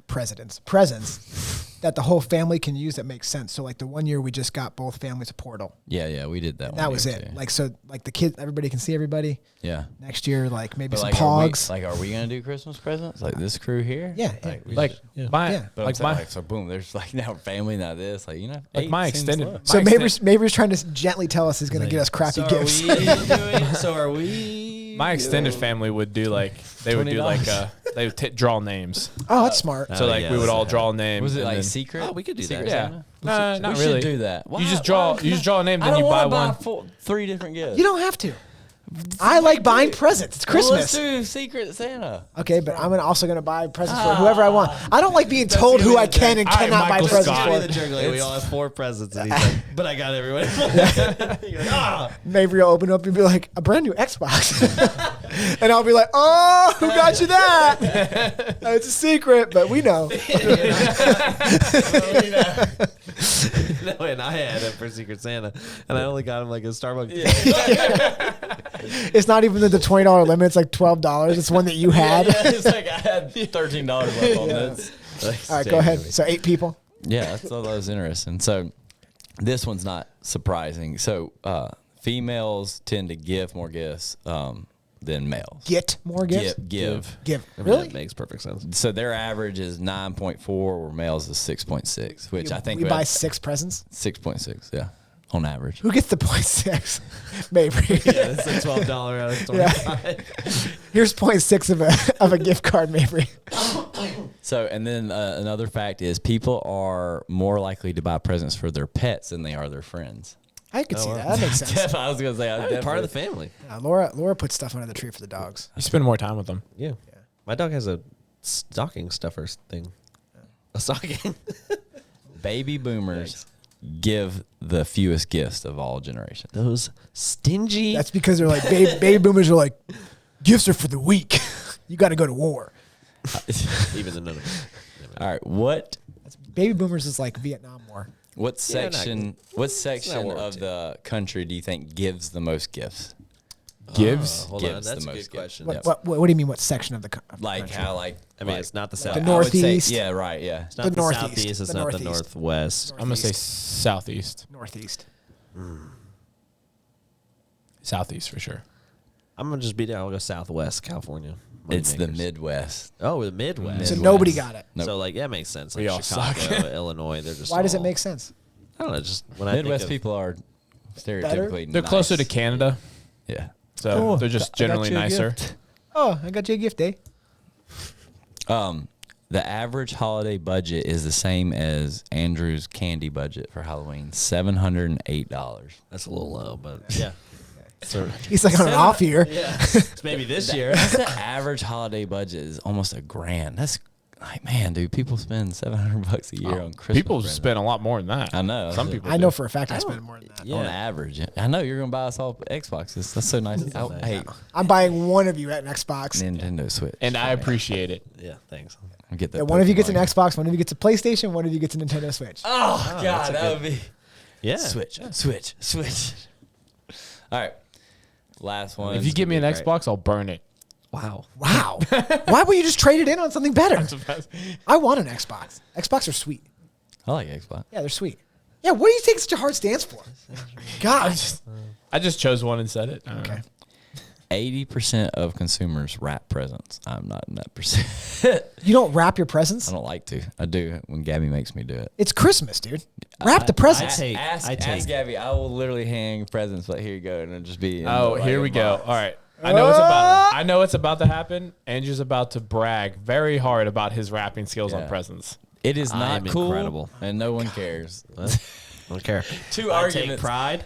that the whole family can use that makes sense. So like the one year we just got both families a Portal. Yeah, we did that. And one that was year it. too. Like so like the kids, everybody can see everybody. Yeah. Next year, like maybe But some like, pogs. are we gonna do Christmas presents like this crew here? Yeah, yeah. Like, we Like just- my Yeah. but I'm like saying, my like, so boom, there's like now family, now this, like like 8 my seems extended. low. So my Maver's trying to gently tell us he's going to get us crappy gifts. So are we? My extended family would do like they would do like $20. they would draw names. Oh, that's smart. So Oh, like yeah, we would that's all it. draw names. Was it and like then- secret? Oh, we could do that. Secret Yeah. Santa? No, not we really. should do that. You just draw a name, I then don't you buy wanna one. 3 different gifts. You don't have to. I like buying presents. It's Well, let's Christmas. do Secret Santa. Okay, but I'm also going to buy presents for whoever I want. I don't like being told who I can and All right, cannot buy Michael presents Scott. for. The jerk, like, we all have 4 presents, and he's like, "But I got everyone." You're like, "Ah." Maybe you'll open up and be like, a brand new Xbox. And I'll be like, oh, who got you that? It's a secret, but we know. No, and I had it for Secret Santa, and I only got him like a Starbucks. It's not even the $20 limit. It's like $12. It's one that you had. It's like I had $13 left on this. All right, go ahead. So 8 people. Yeah, that's all that was interesting. So this one's not surprising. So females tend to give more gifts than males. Get more gifts? Give. Give. I mean, Really? that makes perfect sense. So their average is 9.4, where males is 6.6, which I think we buy 6 presents. 6.6, yeah, on average. Who gets the 0.6? Maybe. Yeah, that's a $12 out of 25. Here's 0.6 of a gift card, maybe. So, and then another fact is people are more likely to buy presents for their pets than they are their friends. I could see that. That makes sense. I was gonna say, Part of the family. Laura puts stuff under the tree for the dogs. You spend more time with them. Yeah. My dog has a stocking stuffer thing. A stocking. Baby boomers give the fewest gifts of all generations. Those stingy. That's because they're like, baby boomers are like, gifts are for the weak. You got to go to war. even though none of it. All right, what? Baby boomers is like Vietnam War. What Yeah, section? What section world, of too. the country do you think gives the most gifts? Gives. Hold on, Gives that's the a most good question. gifts. What do you mean? What section of the Like country? how? Like I mean, like- it's not the like, south. The I would say- Northeast. yeah, right. Yeah. It's not The the, Northeast. southeast. It's The not the Northeast. northwest. I'm gonna say southeast. Northeast. Southeast for sure. I'm gonna just be there. I'll go southwest California. It's the Moneymakers. Midwest. Oh, the Midwest. So Midwest. nobody got it. Nope. So like that makes sense. Like We all Chicago, suck. Illinois. They're just. Why does it all- make sense? I don't know. Just when I Midwest think of, people are stereotypically. They're nice. closer to Canada, Yeah. so Oh, they're just I got generally you a nicer. gift. Oh, I got you a gift, eh? The average holiday budget is the same as Andrew's candy budget for Halloween, $708. That's a little low, but yeah. So He's like on an off year. yeah, it's maybe this year. That's the average holiday budget is almost $1,000. That's like, man, dude, people spend $700 a year on Christmas. People presents. spend a lot more than that. I know. Some people. I know do. for a fact I spend more than that. Yeah. On average. I know you're gonna buy us all Xboxes. That's so nice. Hey, I'm buying one of you at an Xbox. Nintendo Switch. and I appreciate it. Yeah, thanks. I'll get that. Yeah, one of you gets an Pokemon. Xbox, one of you gets a PlayStation, one of you gets a Nintendo Switch. Oh God, that would be Yeah. switch. All right, last one. If you give me an great. Xbox, I'll burn it. Wow. Wow. Why would you just trade it in on something better? I want an Xbox. Xbox are sweet. I like Xbox. Yeah, they're sweet. Yeah, what do you take such a hard stance for? God. I just chose one and said it. I don't know. 80% of consumers wrap presents. I'm not in that percent. You don't wrap your presents? I don't like to. I do when Gabby makes me do it. It's Christmas, dude. Wrap the presents. take- ask, I take- ask Gabby. I will literally hang presents, but here you go, and it'll just be. in Oh, like here a we go. box. All right. I know it's about. I know it's about to happen. Andrew's about to brag very hard about his rapping skills on Yeah. presents. It is I not am cool, incredible. and no one cares. I don't care. Two I take arguments. pride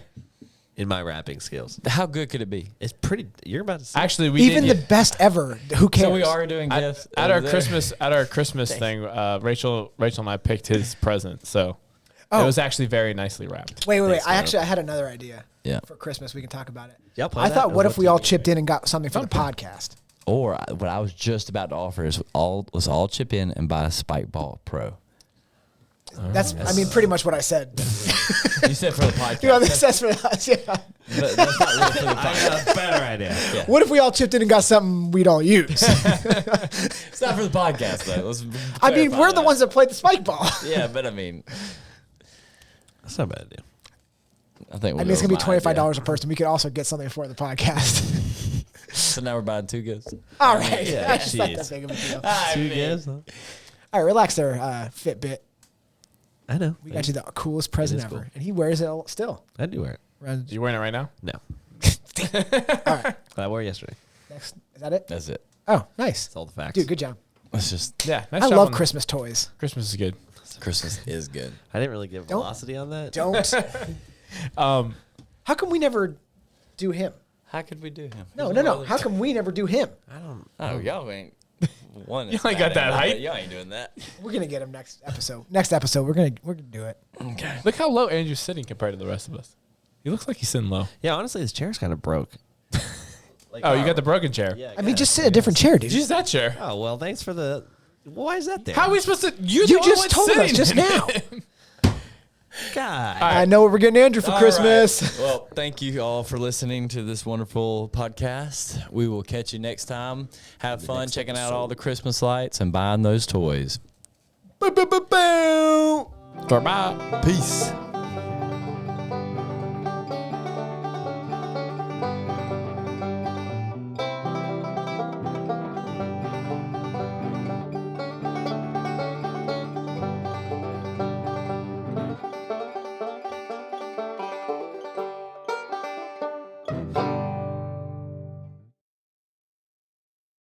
in my rapping skills. How good could it be? It's pretty. You're about to see. Actually, we Even did. the best ever. Who cares? So we are doing at, gifts at our over there. Christmas thing. Rachel and I picked his present, so Oh. it was actually very nicely wrapped. Wait. Thanks, I had another idea. Yeah. For Christmas, we can talk about it. Yeah, play I that. thought, I'd what love if we to all hear chipped in and got something for the podcast? Or what I was just about to offer is let's all chip in and buy a Spike Ball Pro. That's, I mean, pretty much what I said. You said for the podcast. You know, that's for us. Yeah. That's not really for the I podcast. got a better idea. What if we all chipped in and got something we don't use? It's not for the podcast though. Let's I mean, clarify we're the that. ones that played the spike ball. Yeah, but I mean, That's not a bad idea. I think I mean, it's gonna be $25 a person. We could also get something for the podcast. So now we're buying two gifts. All right, Yeah, that's not that jeez. big of a deal. Two gifts. Huh? All right, relax there, Fitbit. I know. We got you the coolest present is ever, cool. and he wears it still. I do wear it. You wearing it right now? No. All right, I wore it yesterday. next, is that it? That's it. Oh, nice, It's all the facts. dude. Good job. It's just Yeah. Nice I job love on- Christmas toys. Christmas is good. Christmas is good. I didn't really give Don't- velocity on that. Don't. How come we never do him? How could we do him? No. How come we never do him? I don't. Oh, y'all ain't one. You ain't got that height. Y'all ain't doing that. We're gonna get him next episode. Next episode, we're gonna do it. Okay. Look how low Andrew's sitting compared to the rest of us. He looks like he's sitting low. Yeah, honestly, this chair's kind of broke. Like, Oh, you got the broken chair. Yeah. I mean, just sit a different chair, dude. Use that chair. Oh well, thanks for the. Why is that there? How are we supposed to? You just told us just now. God. I know what we're getting Andrew for All Christmas. right. Well, thank you all for listening to this wonderful podcast. We will catch you next time. Have fun checking out all the Christmas lights and buying those toys. Bye. Peace.